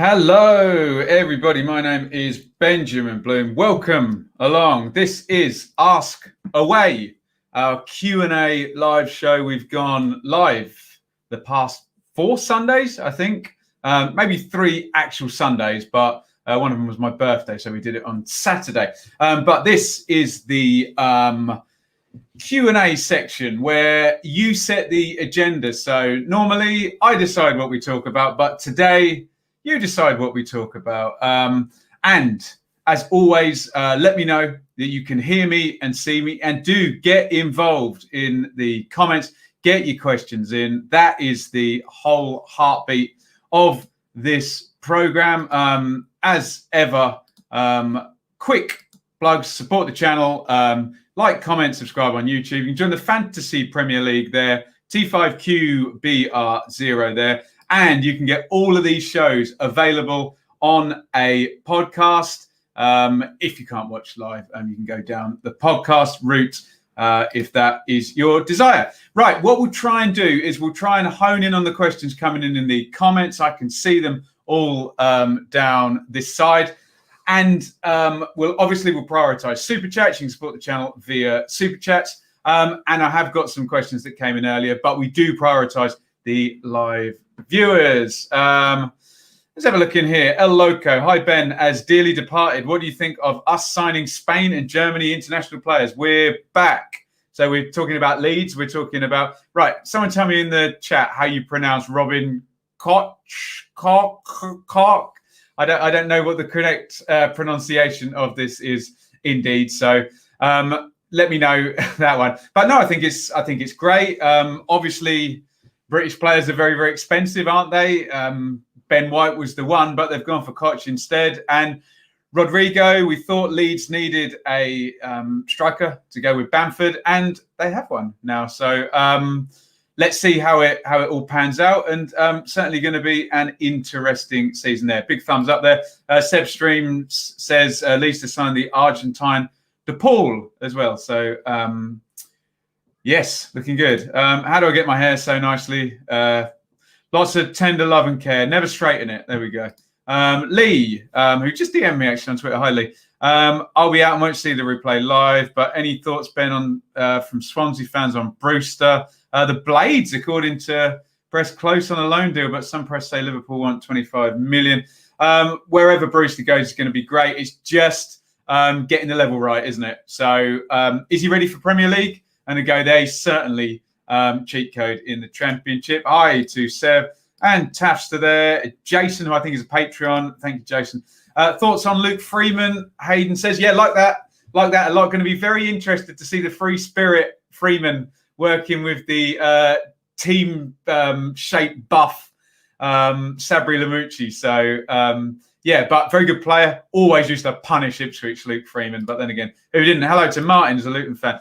Hello, everybody. My name is Benjamin Bloom. Welcome along. This is Ask Away, our Q&A live show. We've gone live the past 4 Sundays, I think. Maybe 3 actual Sundays, but one of them was my birthday, so we did it on Saturday. But this is the Q&A section where you set the agenda. So normally I decide what we talk about, but today you decide what we talk about. And as always, let me know that you can hear me and see me, and do get involved in the comments. Get your questions in. That is the whole heartbeat of this program. As ever, quick plugs: support the channel, like, comment, subscribe on YouTube. You can join the Fantasy Premier League there, T5QBR0 there. And you can get all of these shows available on a podcast. If you can't watch live, you can go down the podcast route if that is your desire. Right, what we'll try and do is we'll try and hone in on the questions coming in the comments. I can see them all down this side. And we'll prioritise Super Chats. You can support the channel via Super Chats. And I have got some questions that came in earlier, but we do prioritise the live viewers. Let's have a look in here. El Loco. Hi, Ben. As dearly departed, what do you think of us signing Spain and Germany international players? We're back. So we're talking about Leeds. We're talking about... Right, someone tell me in the chat how you pronounce Robin Koch. I don't know what the correct pronunciation of this is indeed. So let me know that one. But no, I think it's great. Obviously, British players are very, very expensive, aren't they? Ben White was the one, but they've gone for Koch instead. And Rodrigo, we thought Leeds needed a striker to go with Bamford, and they have one now. So let's see how it all pans out. And certainly going to be an interesting season there. Big thumbs up there. Seb Streams says Leeds to sign the Argentine De Paul as well. So yes, looking good. How do I get my hair so nicely? Lots of tender love and care. Never straighten it. There we go. Lee, who just DM'd me actually on Twitter. Hi, Lee. I'll be out and won't see the replay live. But any thoughts, Ben, on from Swansea fans on Brewster? The Blades, according to press, close on a loan deal, but some press say Liverpool want 25 million. Wherever Brewster goes is going to be great. It's just getting the level right, isn't it? So is he ready for Premier League? And to go there, he's certainly cheat code in the Championship. Hi to Seb and Tafster there. Jason, who I think is a Patreon. Thank you, Jason. Thoughts on Luke Freeman? Hayden says, yeah, like that a lot. Going to be very interested to see the free spirit Freeman working with the team-shaped buff Sabri Lamucci. So, yeah, but very good player. Always used to punish Ipswich, Luke Freeman. But then again, who didn't? Hello to Martin, who's a Luton fan.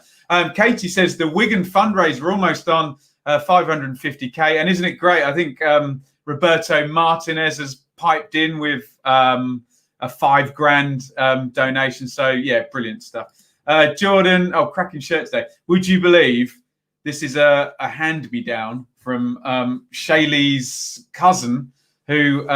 Katie says the Wigan fundraiser almost on 550k, and isn't it great? I think Roberto Martinez has piped in with a $5,000 donation. So yeah, brilliant stuff. Jordan, cracking shirt today. Would you believe this is a hand-me-down from Shaylee's cousin, who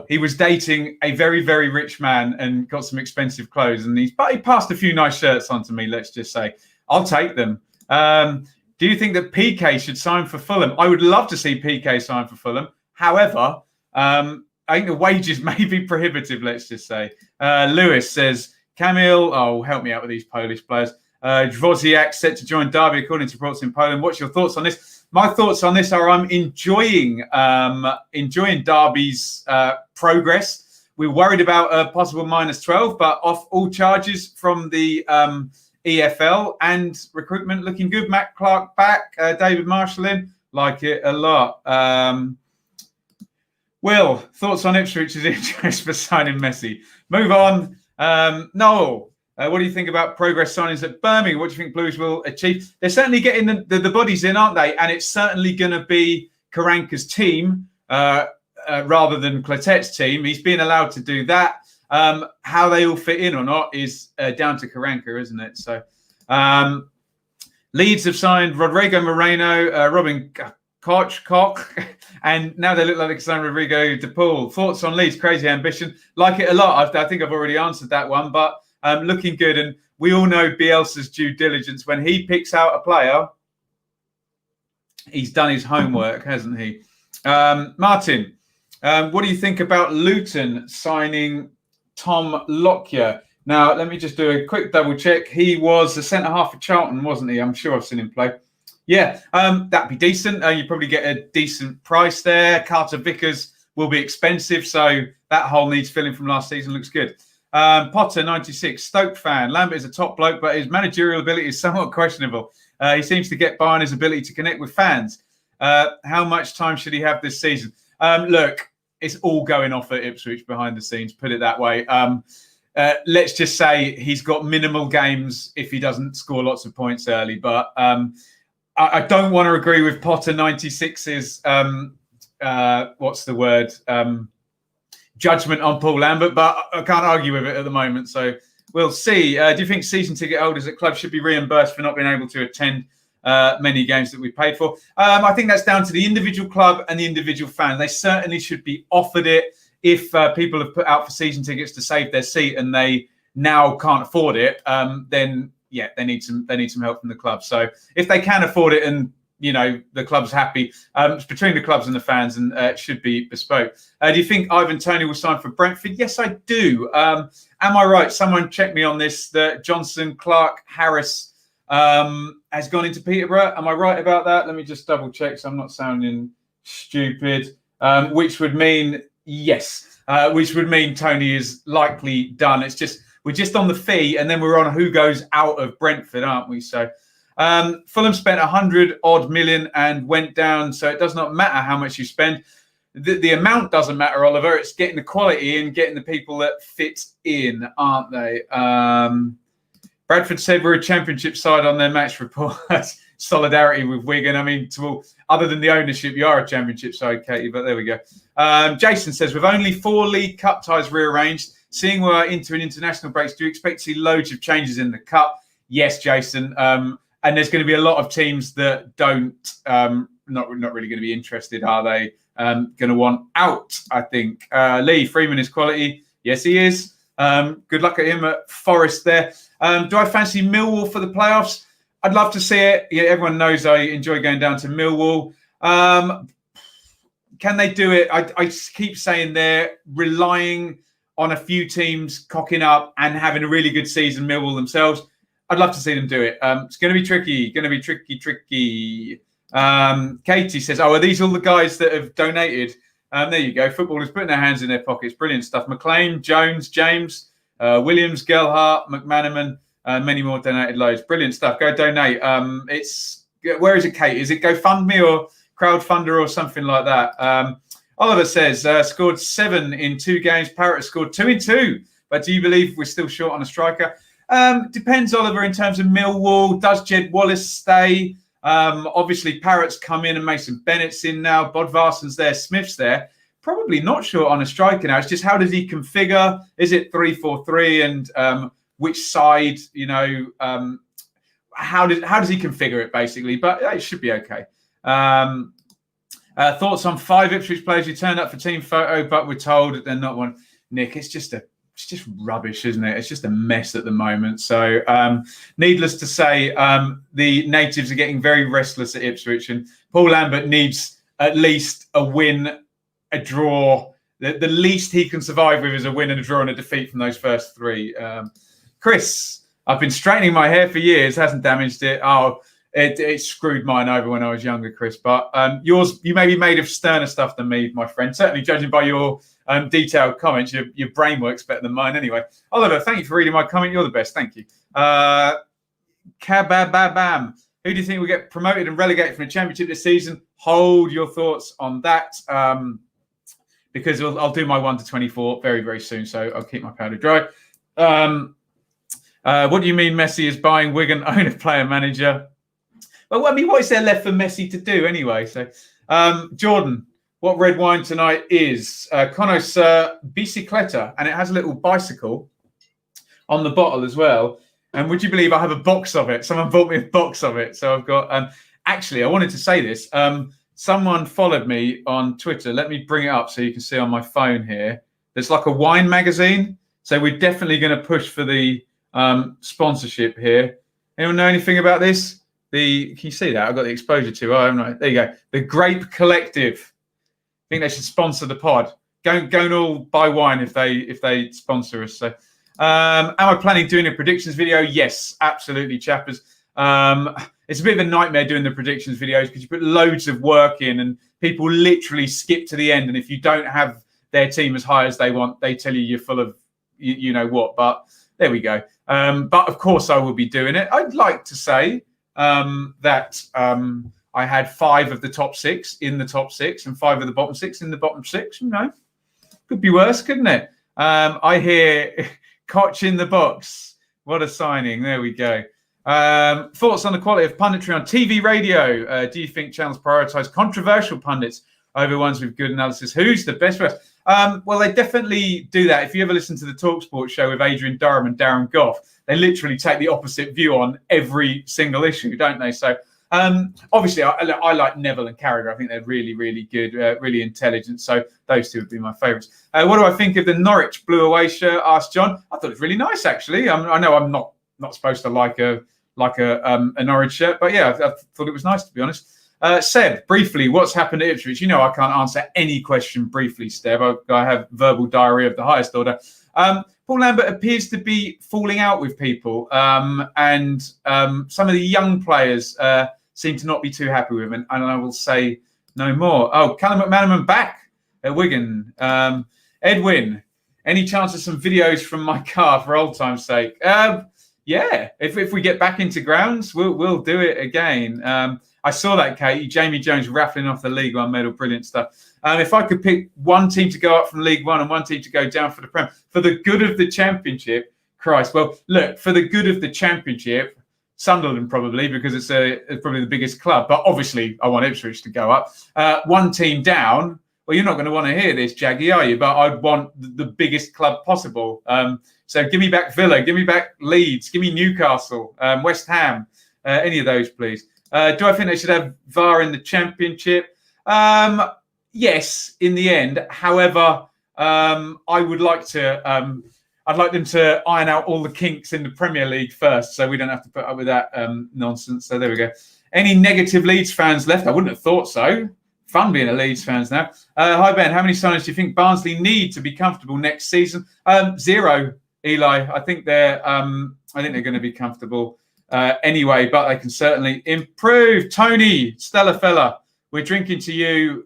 he was dating a very, very rich man and got some expensive clothes. And he passed a few nice shirts on to me, let's just say. I'll take them. Do you think that PK should sign for Fulham? I would love to see PK sign for Fulham. However, I think the wages may be prohibitive, let's just say. Lewis says, Kamil, help me out with these Polish players. Dvoziak set to join Derby according to reports in Poland. What's your thoughts on this? My thoughts on this are I'm enjoying Derby's progress. We're worried about a possible -12, but off all charges from the EFL, and recruitment looking good. Matt Clark back, David Marshall in. Like it a lot. Will, thoughts on Ipswich's interest for signing Messi? Move on. Noel, what do you think about progress signings at Birmingham? What do you think Blues will achieve? They're certainly getting the bodies in, aren't they? And it's certainly going to be Karanka's team rather than Clotet's team. He's being allowed to do that. How they all fit in or not is down to Karanka, isn't it? So Leeds have signed Rodrigo Moreno, Robin Koch, And now they look like Alexander Rodrigo de Paul. Thoughts on Leeds? Crazy ambition. Like it a lot. I think I've already answered that one, but looking good. And we all know Bielsa's due diligence. When he picks out a player, he's done his homework, hasn't he? Martin, what do you think about Luton signing Tom Lockyer? Now, let me just do a quick double check. He was the centre-half for Charlton, wasn't he? I'm sure I've seen him play. Yeah, that'd be decent. You probably get a decent price there. Carter Vickers will be expensive, so that hole needs filling from last season. Looks good. Potter, 96, Stoke fan. Lambert is a top bloke, but his managerial ability is somewhat questionable. He seems to get by on his ability to connect with fans. How much time should he have this season? Look, it's all going off at Ipswich behind the scenes, put it that way. Let's just say he's got minimal games if he doesn't score lots of points early. But I don't want to agree with Potter 96's, what's the word, judgment on Paul Lambert, but I can't argue with it at the moment. So we'll see. Do you think season ticket holders at clubs should be reimbursed for not being able to attend many games that we paid for? I think that's down to the individual club and the individual fan. They certainly should be offered it. If people have put out for season tickets to save their seat and they now can't afford it, then yeah, they need some help from the club. So if they can afford it and the club's happy, it's between the clubs and the fans, and it should be bespoke. Do you think Ivan Toney will sign for Brentford? Yes, I do. Am I right? Someone check me on this. That Johnson, Clark, Harris has gone into Peterborough. Am I right about that? Let me just double check so I'm not sounding stupid. Which would mean yes. Which would mean Toney is likely done. It's just we're just on the fee, and then we're on who goes out of Brentford, aren't we? So Fulham spent 100-odd million and went down. So it does not matter how much you spend. The amount doesn't matter, Oliver. It's getting the quality and getting the people that fit in, aren't they? Bradford said we're a championship side on their match report. Solidarity with Wigan. I mean, other than the ownership, you are a championship side, Katie, but there we go. Jason says, with only 4 League Cup ties rearranged, seeing we're into an international breaks, do you expect to see loads of changes in the Cup? Yes, Jason. And there's going to be a lot of teams that don't, not really going to be interested, are they? Going to want out, I think. Lee, Freeman is quality. Yes, he is. Good luck at him at Forest there. Do I fancy Millwall for the playoffs? I'd love to see it. Yeah, everyone knows I enjoy going down to Millwall. Can they do it? I keep saying they're relying on a few teams cocking up and having a really good season, Millwall themselves. I'd love to see them do it. It's going to be tricky. Tricky. Katie says, are these all the guys that have donated? There you go. Footballers putting their hands in their pockets. Brilliant stuff. McLean, Jones, James, Williams, Gelhart, McManaman, many more donated loads. Brilliant stuff. Go donate. Where is it, Kate? Is it GoFundMe or Crowdfunder or something like that? Oliver says, scored 7 in 2 games. Parrott scored 2 in 2. But do you believe we're still short on a striker? Depends, Oliver, in terms of Millwall. Does Jed Wallace stay? Obviously, Parrott's come in and Mason Bennett's in now. Bodvarsson's there. Smith's there. Probably not short on a striker now. It's just how does he configure? Is it 3-4-3? And which side, how does he configure it, basically? But it should be okay. Thoughts on 5 Ipswich players who turned up for team photo, but we're told that they're not one. Nick, it's just rubbish, isn't it? It's just a mess at the moment. So needless to say, the natives are getting very restless at Ipswich, and Paul Lambert needs at least a win, a draw. The least he can survive with is a win and a draw and a defeat from those first 3. Chris, I've been straightening my hair for years, hasn't damaged it. Oh, it screwed mine over when I was younger, Chris. But yours, you may be made of sterner stuff than me, my friend. Certainly, judging by your detailed comments, your brain works better than mine anyway. Oliver, thank you for reading my comment. You're the best. Thank you. Kabababam. Who do you think will get promoted and relegated from the championship this season? Hold your thoughts on that. Because I'll do my 1 to 24 very, very soon. So I'll keep my powder dry. What do you mean Messi is buying Wigan owner player manager? Well, I mean, what is there left for Messi to do anyway? So, Jordan, what red wine tonight is Connoisseur Bicicleta, and it has a little bicycle on the bottle as well. And would you believe I have a box of it? Someone bought me a box of it. So I've got, actually, I wanted to say this. someone followed me on Twitter. Let me bring it up so you can see on my phone here. There's like a wine magazine. So we're definitely going to push for the sponsorship here. Anyone know anything about this? Can you see that? I've got the exposure to. Oh, haven't I? There you go. The Grape Collective. I think they should sponsor the pod. Go and all buy wine if they sponsor us. So, am I planning doing a predictions video? Yes, absolutely, chappers. It's a bit of a nightmare doing the predictions videos because you put loads of work in and people literally skip to the end. And if you don't have their team as high as they want, they tell you you're full of you know what. But there we go. But of course, I will be doing it. I'd like to say that I had 5 of the top 6 in the top 6 and 5 of the bottom 6 in the bottom 6. You know, could be worse, couldn't it? I hear Koch in the box. What a signing. There we go. Thoughts on the quality of punditry on TV, radio? Do you think channels prioritise controversial pundits over ones with good analysis? Who's the best for us? Well, they definitely do that. If you ever listen to the TalkSport show with Adrian Durham and Darren Goff, they literally take the opposite view on every single issue, don't they? So obviously, I like Neville and Carragher. I think they're really, really good, really intelligent. So those two would be my favourites. What do I think of the Norwich blue away shirt? Asked John. I thought it was really nice, actually. I know I'm not supposed to like a Norwich shirt, but yeah, I thought it was nice, to be honest. Seb, briefly, what's happened at Ipswich? You know I can't answer any question briefly, Seb. I have verbal diarrhea of the highest order. Paul Lambert appears to be falling out with people, and some of the young players seem to not be too happy with him, and I will say no more. Oh, Callum McManaman back at Wigan. Edwin, any chance of some videos from my car for old time's sake? Yeah, if we get back into grounds, we'll do it again. I saw that, Katie. Jamie Jones raffling off the League One medal. Brilliant stuff. If I could pick one team to go up from League One and one team to go down for the Prem, for the good of the Championship, Christ. Well, look, for the good of the Championship, Sunderland probably, because it's probably the biggest club. But obviously, I want Ipswich to go up. One team down. Well, you're not going to want to hear this, Jaggy, are you? But I'd want the biggest club possible. So give me back Villa, give me back Leeds, give me Newcastle, West Ham, any of those, please. Do I think they should have VAR in the Championship? Yes, in the end. However, I would like to. I'd like them to iron out all the kinks in the Premier League first, so we don't have to put up with that nonsense. So there we go. Any negative Leeds fans left? I wouldn't have thought so. Fun being a Leeds fans now. Hi Ben, how many signings do you think Barnsley need to be comfortable next season? 0, Eli. I think they're going to be comfortable anyway, but they can certainly improve. Tony, stellar fella, we're drinking to you.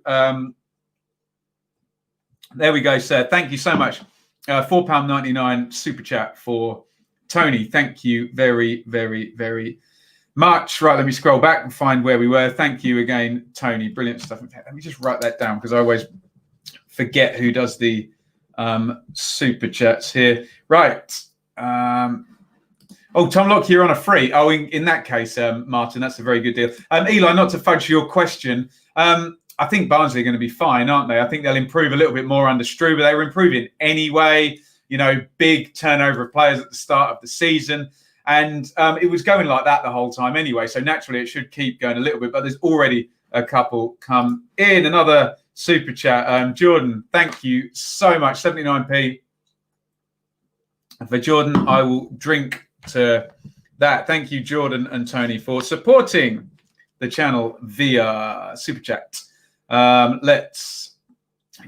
There we go, sir. Thank you so much. £4.99 super chat for Tony. Thank you very, very, very much. Right, let me scroll back and find where we were. Thank you again, Tony. Brilliant stuff. Let me just write that down because I always forget who does the super chats here. Right. Tom Locke, you're on a free. Oh, in that case, Martin, that's a very good deal. Eli, not to fudge your question, I think Barnsley are going to be fine, aren't they? I think they'll improve a little bit more under Struber. They were improving anyway. You know, big turnover of players at the start of the season. And it was going like that the whole time anyway. So naturally, it should keep going a little bit. But there's already a couple come in. Another super chat. Jordan, thank you so much. 79p. For Jordan, I will drink to that. Thank you, Jordan and Tony, for supporting the channel via super chat. Let's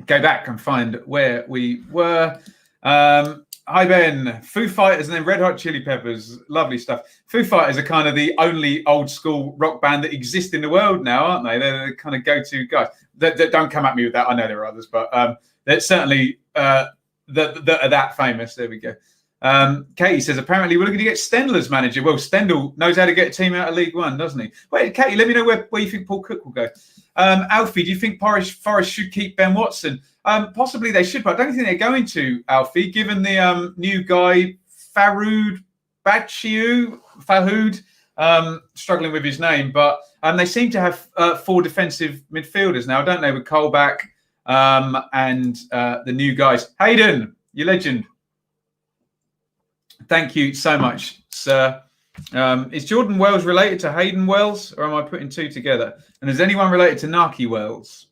go back and find where we were. Hi, Ben. Foo Fighters and then Red Hot Chili Peppers. Lovely stuff. Foo Fighters are kind of the only old school rock band that exist in the world now, aren't they? They're the kind of go-to guys. Don't come at me with that. I know there are others, but they're certainly that are that famous. There we go. Katie says, apparently we're looking to get Stendel as manager. Well, Stendel knows how to get a team out of League One, doesn't he? Wait, Katie, let me know where you think Paul Cook will go. Alfie, do you think Forest should keep Ben Watson? Possibly they should, but I don't think they're going to, Alfie, given the new guy, Fahoud, struggling with his name, but they seem to have 4 defensive midfielders now, don't they, with Cole back and the new guys. Hayden, you legend. Thank you so much, sir. Is Jordan Wells related to Hayden Wells, or am I putting two together? And is anyone related to Naki Wells?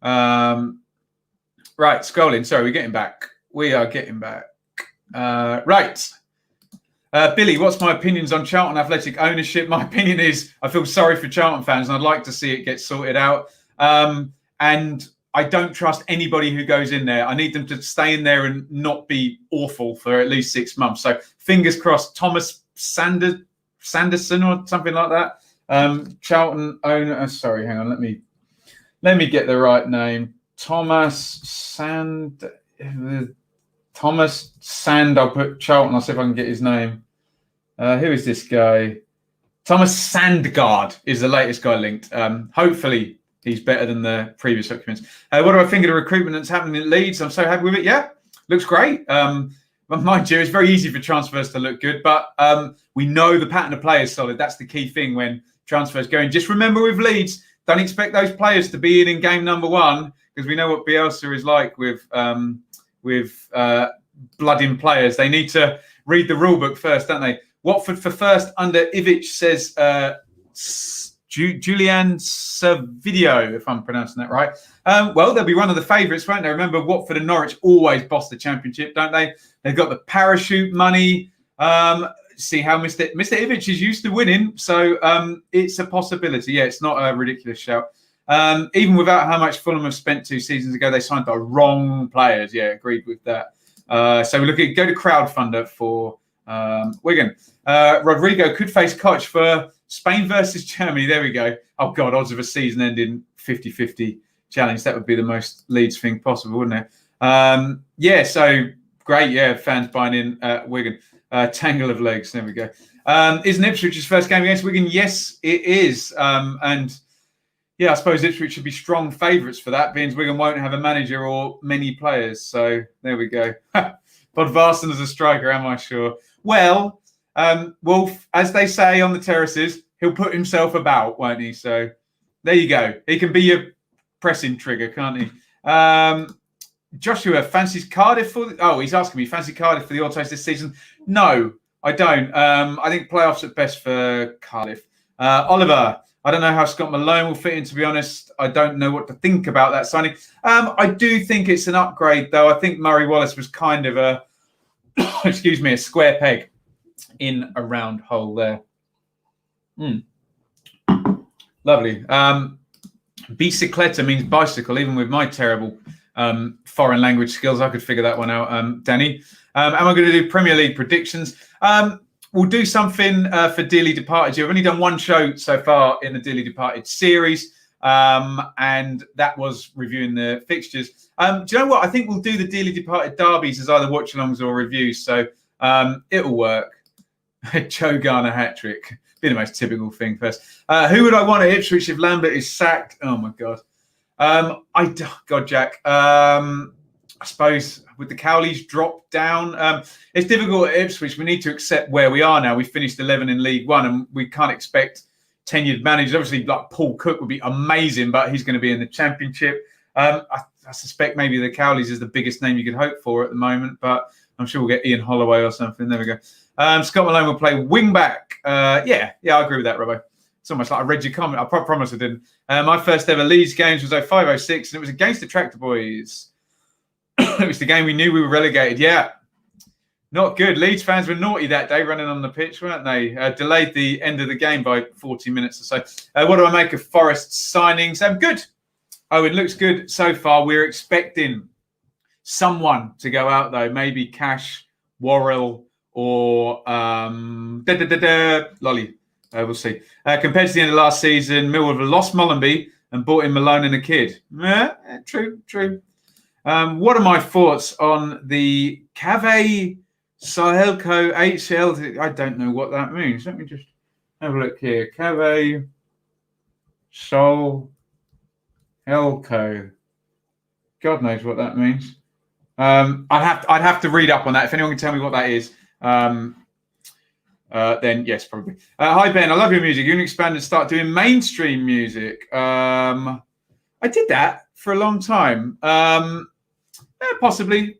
Right, scrolling. Sorry, we're getting back. We are getting back. Right. Billy, what's my opinions on Charlton Athletic ownership? My opinion is I feel sorry for Charlton fans and I'd like to see it get sorted out. And I don't trust anybody who goes in there. I need them to stay in there and not be awful for at least 6 months. So fingers crossed, Thomas Sanderson or something like that. Charlton owner. Sorry, hang on. Let me get the right name. Thomas Sand. I'll put Charlton. I'll see if I can get his name. Who is this guy? Thomas Sandgaard is the latest guy linked. Hopefully he's better than the previous documents. What do I think of the recruitment that's happening at Leeds? I'm so happy with it. Yeah, looks great. But mind you, it's very easy for transfers to look good, but we know the pattern of play is solid. That's the key thing when transfers go in. Just remember with Leeds, don't expect those players to be in game number one, because we know what Bielsa is like with blooding players. They need to read the rule book first, don't they? Watford for first under Ivic, says Julian Servideo, if I'm pronouncing that right. Well, they'll be one of the favourites, won't they? Remember, Watford and Norwich always boss the Championship, don't they? They've got the parachute money. See how Mr. Ivic is used to winning, so it's a possibility. Yeah, it's not a ridiculous shout. Even without how much Fulham have spent 2 seasons ago, they signed the wrong players. Yeah, agreed with that. So we go to crowdfunder for Wigan. Rodrigo could face Koch for Spain versus Germany. There we go. Oh, God, odds of a season ending 50-50 challenge. That would be the most Leeds thing possible, wouldn't it? Yeah, so great. Yeah, fans buying in Wigan. Tangle of legs. There we go. Isn't Ipswich's first game against Wigan? Yes, it is. And yeah, I suppose Ipswich should be strong favourites for that, being Wigan won't have a manager or many players. So there we go. Bodvarsson as a striker, am I sure? Well, Wolf, as they say on the terraces, he'll put himself about, won't he? So there you go. He can be your pressing trigger, can't he? Joshua fancies Cardiff for... he's asking me, fancy Cardiff for the autos this season? No, I don't. I think playoffs at best for Cardiff. Oliver, I don't know how Scott Malone will fit in, to be honest. I don't know what to think about that signing. I do think it's an upgrade, though. I think Murray Wallace was kind of a, a square peg in a round hole there. Lovely. Bicicleta means bicycle, even with my terrible foreign language skills. I could figure that one out, Danny. Am I going to do Premier League predictions? We'll do something for Dearly Departed. I've only done one show so far in the Dearly Departed series, and that was reviewing the fixtures. Do you know what? I think we'll do the Dearly Departed derbies as either watch-alongs or reviews, so it'll work. Joe Garner hat-trick. Be the most typical thing first. Who would I want at Ipswich if Lambert is sacked? Oh, my God. God, Jack. I suppose with the Cowleys drop down, it's difficult at Ipswich. We need to accept where we are now. We finished 11 in League One, and we can't expect tenured managers. Obviously, like Paul Cook would be amazing, but he's going to be in the Championship. I suspect maybe the Cowleys is the biggest name you could hope for at the moment, but I'm sure we'll get Ian Holloway or something. There we go. Scott Malone will play wing back. Yeah, I agree with that, Robbo. It's almost like I read your comment. I promise I didn't. My first ever Leeds games was 05-06, and it was against the Tractor Boys. It was the game we knew we were relegated. Yeah, not good. Leeds fans were naughty that day running on the pitch, weren't they? Delayed the end of the game by 40 minutes or so. What do I make of Forest's signings? Good. Oh, it looks good so far. We're expecting someone to go out, though. Maybe Cash, Worrell, or Lolly. We'll see. Compared to the end of last season, Millwall have lost Mollenby and bought in Malone and a kid. True. What are my thoughts on the Cave Sahelco HL? I don't know what that means. Let me just have a look here. Cave Sahelco. God knows what that means. I'd have to read up on that. If anyone can tell me what that is, then yes, probably. Hi Ben, I love your music. You can expand and start doing mainstream music. I did that for a long time. Possibly.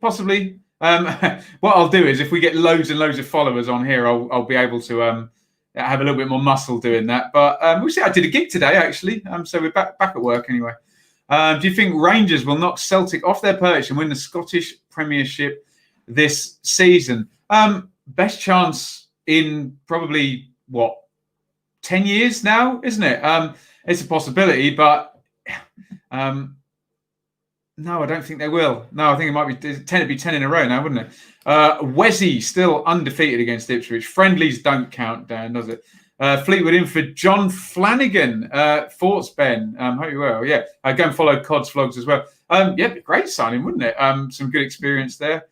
What I'll do is, if we get loads and loads of followers on here, I'll be able to have a little bit more muscle doing that. But we'll see. I did a gig today, actually. So we're back at work anyway. Do you think Rangers will knock Celtic off their perch and win the Scottish Premiership this season? Best chance in probably, 10 years now, isn't it? It's a possibility, but no, I don't think they will. No, I think it might be 10 in a row now, wouldn't it? Wesley still undefeated against Ipswich. Friendlies don't count, Dan, does it? Fleetwood in for John Flanagan. Thoughts, Ben? Hope you're well. Yeah, go and follow Cod's vlogs as well. Yeah, great signing, wouldn't it? Some good experience there.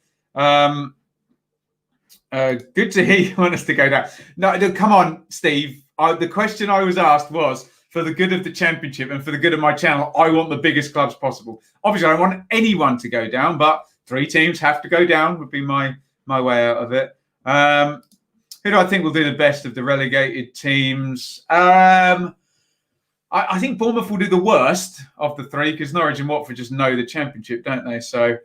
Good to hear you want us to go down. No, come on, Steve. The question I was asked was, for the good of the championship and for the good of my channel, I want the biggest clubs possible. Obviously, I don't want anyone to go down, but 3 teams have to go down would be my way out of it. Who do I think will do the best of the relegated teams? I think Bournemouth will do the worst of the 3 because Norwich and Watford just know the championship, don't they? So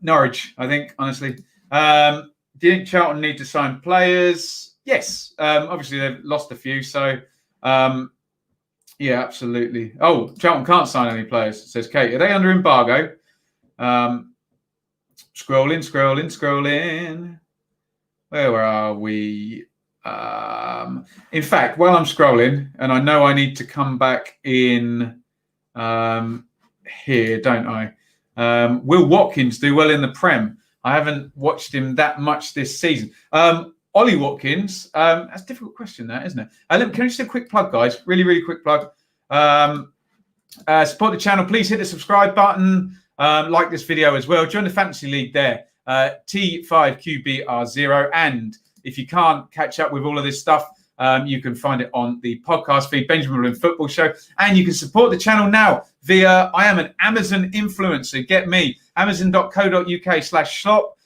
Norwich, I think, honestly. Do you think Charlton need to sign players? Yes. Obviously, they've lost a few. So, yeah, absolutely. Oh, Charlton can't sign any players, says Kate. Are they under embargo? Scrolling. Where are we? In fact, while I'm scrolling, and I know I need to come back in here, don't I? Will Watkins do well in the Prem? I haven't watched him that much this season. Ollie Watkins, that's a difficult question, that, isn't it? Can I just do a quick plug, guys? Really, really quick plug. Support the channel. Please hit the subscribe button. Like this video as well. Join the Fantasy League there. T5QBR0. And if you can't catch up with all of this stuff, you can find it on the podcast feed, Benjamin Bloom Football Show. And you can support the channel now via, I am an Amazon influencer. Get me, amazon.co.uk/shop/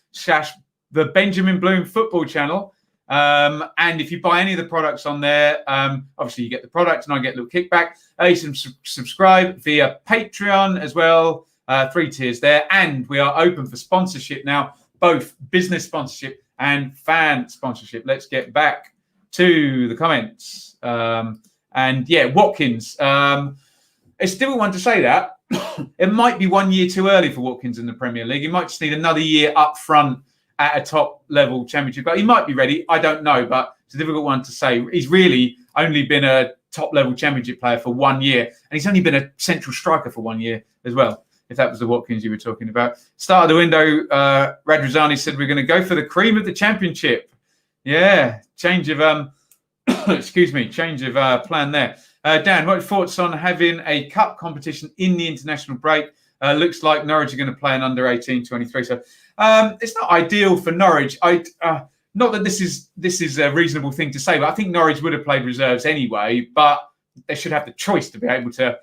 the Benjamin Bloom Football Channel. And if you buy any of the products on there, obviously you get the product and I get a little kickback. You can subscribe via Patreon as well. 3 tiers there. And we are open for sponsorship now, both business sponsorship and fan sponsorship. Let's get back to the comments. And yeah, Watkins. It's still difficult one to say that. It might be 1 year too early for Watkins in the Premier League. He might just need another year up front at a top level championship. But he might be ready. I don't know, but it's a difficult one to say. He's really only been a top level championship player for 1 year. And he's only been a central striker for 1 year as well, if that was the Watkins you were talking about. Start of the window, Radrazani said we're going to go for the cream of the championship. Yeah, change of change of plan there. Dan, what are your thoughts on having a cup competition in the international break? Looks like Norwich are going to play an under 18 23. So it's not ideal for Norwich. Not that this is a reasonable thing to say, but I think Norwich would have played reserves anyway. But they should have the choice to be able to,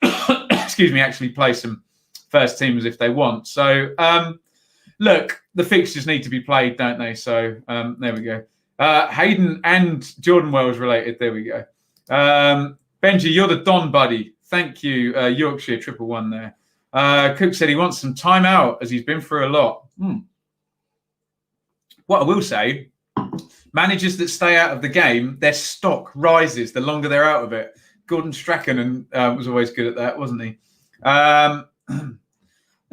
actually play some first teamers if they want. So look, the fixtures need to be played, don't they? So there we go. Hayden and Jordan Wells related. There we go. Benji, you're the Don buddy. Thank you. Yorkshire 111 there. Cook said he wants some time out as he's been through a lot. What I will say, managers that stay out of the game, their stock rises the longer they're out of it. Gordon Strachan was always good at that, wasn't he? Let's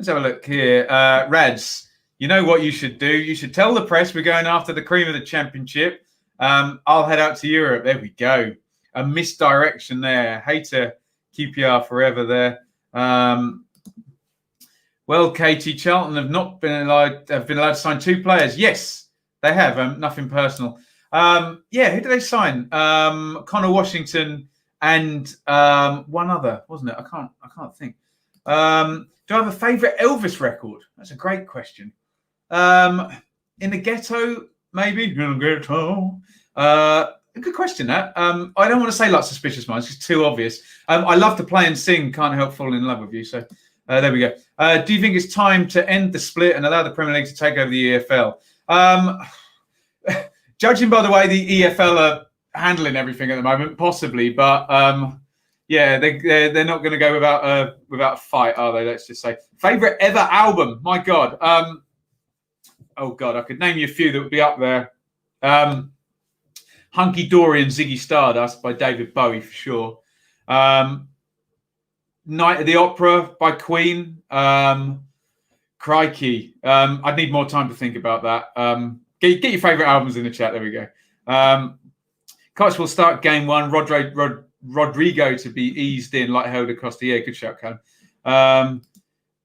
have a look here. Rads, you know what you should do? You should tell the press we're going after the cream of the championship. I'll head out to Europe. There we go. A misdirection there. Hater QPR forever there. Well, Katie, Charlton have not been allowed to sign 2 players. Yes, they have. Nothing personal. Who did they sign? Connor Washington and one other, wasn't it? I can't think. Do I have a favourite Elvis record? That's a great question. In the ghetto, maybe. In the ghetto. A good question, that. I don't want to say like Suspicious Minds, it's too obvious. I love to play and sing, Can't Help Falling in Love with You. So there we go. Do you think it's time to end the split and allow the Premier League to take over the EFL? Judging by the way the EFL are handling everything at the moment, possibly. But Yeah, they're not going to go without a fight, are they? Let's just say. Favorite ever album? My God. Oh God, I could name you a few that would be up there. Hunky Dory and Ziggy Stardust by David Bowie for sure. Night of the Opera by Queen. Crikey. I'd need more time to think about that. Get your favourite albums in the chat. There we go. Cox will start game one. Rodrigo to be eased in, like held across the year. Good shout, Callum.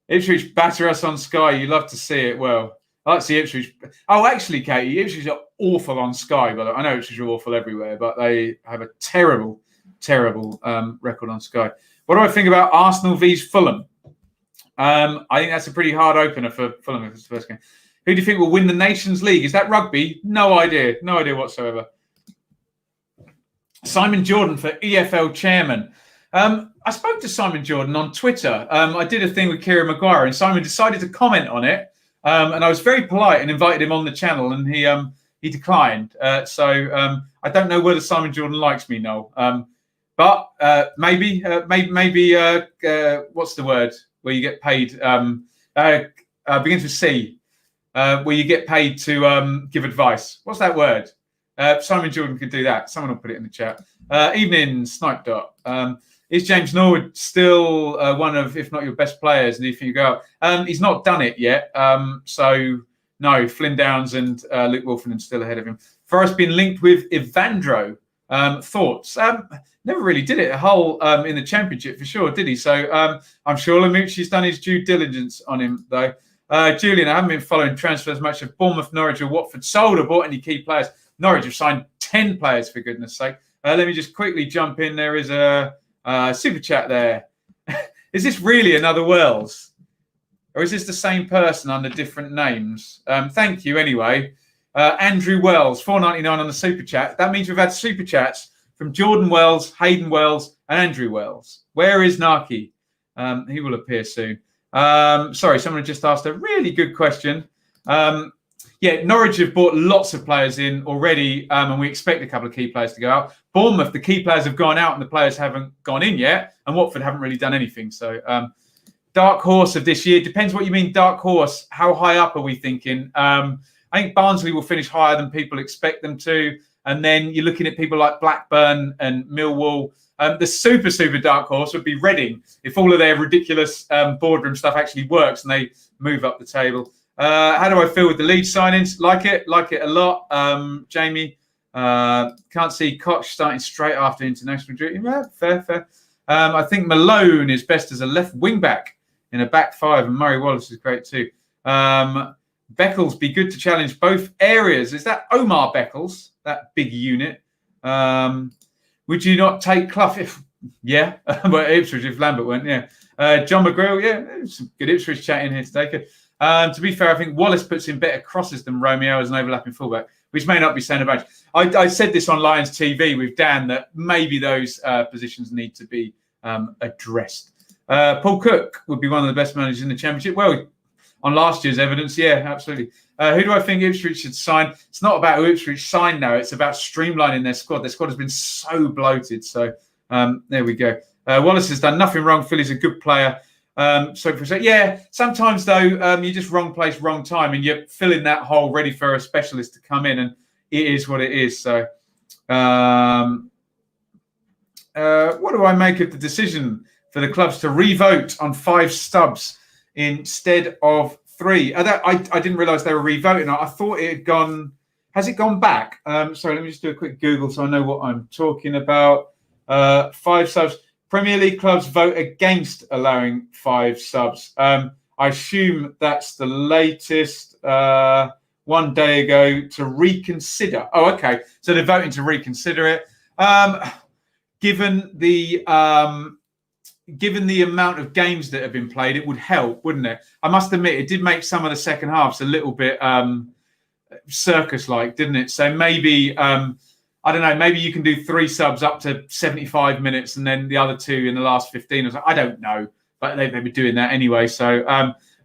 Ipswich batter us on Sky. You love to see it. Well, I like to see Ipswich. Oh, actually, Katie, Ipswich are awful on Sky. But I know Ipswich are awful everywhere, but they have a terrible record on Sky. What do I think about Arsenal vs Fulham? I think that's a pretty hard opener for Fulham if it's the first game. Who do you think will win the Nations League? Is that rugby? No idea. No idea whatsoever. Simon Jordan for EFL chairman. I spoke to Simon Jordan on Twitter. I did a thing with Kieran Maguire, and Simon decided to comment on it. And I was very polite and invited him on the channel, and he declined. So I don't know whether Simon Jordan likes me, Noel. But maybe what's the word where you get paid? Begins with C. Where you get paid to give advice. What's that word? Simon Jordan could do that. Someone will put it in the chat. Evening, Snipe Dot. Is James Norwood still one of, if not your best players? And do you think you go out? He's not done it yet. So, no, Flynn Downs and Luke Wolfenden still ahead of him. Forest been linked with Evandro. Thoughts? Never really did it a whole in the Championship for sure, did he? So I'm sure Lamucci's done his due diligence on him, though. Julian, I haven't been following transfers much of Bournemouth, Norwich or Watford. Sold or bought any key players? Norwich have signed 10 players, for goodness sake. Let me just quickly jump in. There is a super chat there. Is this really another Wells? Or is this the same person under different names? Thank you anyway. Andrew Wells, $4.99 on the super chat. That means we've had super chats from Jordan Wells, Hayden Wells, and Andrew Wells. Where is Naki? He will appear soon. Sorry, someone just asked a really good question. Yeah, Norwich have bought lots of players in already, and we expect a couple of key players to go out. Bournemouth, the key players have gone out and the players haven't gone in yet, and Watford haven't really done anything. So, dark horse of this year. Depends what you mean, dark horse. How high up are we thinking? I think Barnsley will finish higher than people expect them to. And then you're looking at people like Blackburn and Millwall. The super dark horse would be Reading if all of their ridiculous boardroom stuff actually works and they move up the table. How do I feel with the Leeds signings? Like it a lot. Jamie, can't see Koch starting straight after international duty. Yeah, fair. I think Malone is best as a left wing back in a back five, and Murray Wallace is great too. Beckles be good to challenge both areas. Is that Omar Beckles, that big unit? Would you not take Clough if? Yeah, well, Ipswich if Lambert went. Yeah, John McGrill. Yeah, some good Ipswich chat in here today. To be fair, I think Wallace puts in better crosses than Romeo as an overlapping fullback, which may not be saying about. I said this on Lions TV with Dan that maybe those positions need to be addressed. Paul Cook would be one of the best managers in the Championship. Well, on last year's evidence, yeah, absolutely. Who do I think Ipswich should sign? It's not about who Ipswich sign now. It's about streamlining their squad. Their squad has been so bloated. So there we go. Wallace has done nothing wrong. Philly's a good player. Yeah, sometimes though, you're just wrong place, wrong time, and you're filling that hole ready for a specialist to come in, and it is what it is. So, what do I make of the decision for the clubs to re-vote on 5 stubs instead of 3? I didn't realise they were re-voting. I thought it had gone. Has it gone back? Sorry, let me just do a quick Google so I know what I'm talking about. 5 subs. Premier League clubs vote against allowing 5 subs. I assume that's the latest 1 day ago to reconsider. Oh, okay. So they're voting to reconsider it. Given the amount of games that have been played, it would help, wouldn't it? I must admit, it did make some of the second halves a little bit circus-like, didn't it? So maybe... I don't know, maybe you can do 3 subs up to 75 minutes and then the other 2 in the last 15 or so. I don't know, but they were doing that anyway. So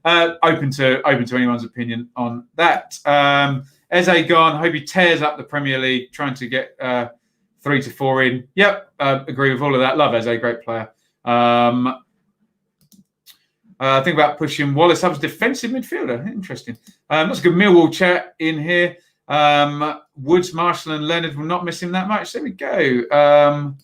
open to anyone's opinion on that. Eze gone. I hope he tears up the Premier League, trying to get 3 to 4 in. Yep, agree with all of that. Love Eze, great player. Think about pushing Wallace up as defensive midfielder. Interesting. That's a good Millwall chat in here. Woods, Marshall, and Leonard will not miss him that much. There we go.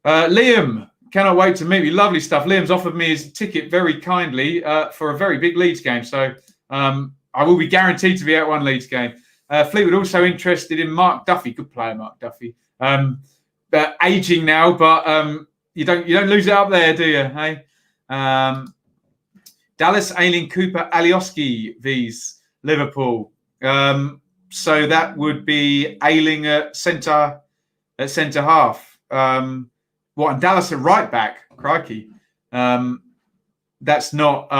Liam, cannot wait to meet you. Lovely stuff. Liam's offered me his ticket very kindly for a very big Leeds game. So I will be guaranteed to be at one Leeds game. Fleetwood also interested in Mark Duffy. Good player, Mark Duffy. Aging now, but you don't lose it up there, do you? Hey. Dallas, Aileen, Cooper, Alioski, vs Liverpool. So that would be Ailing at centre half. What, and Dallas at right back? Crikey. That's not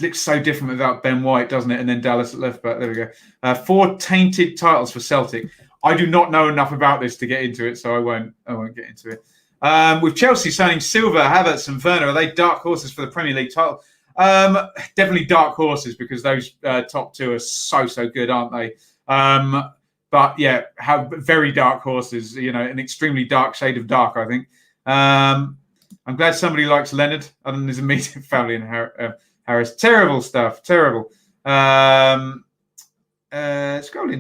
looks so different without Ben White, doesn't it? And then Dallas at left back. There we go. 4 tainted titles for Celtic. I do not know enough about this to get into it, so I won't get into it. With Chelsea signing Silva, Havertz, and Werner, are they dark horses for the Premier League title? Definitely dark horses because those top two are so good, aren't they? But yeah, have very dark horses. You know, an extremely dark shade of dark, I think. I'm glad somebody likes Leonard, other than his immediate family and Harris. Terrible stuff. Terrible. Scrolling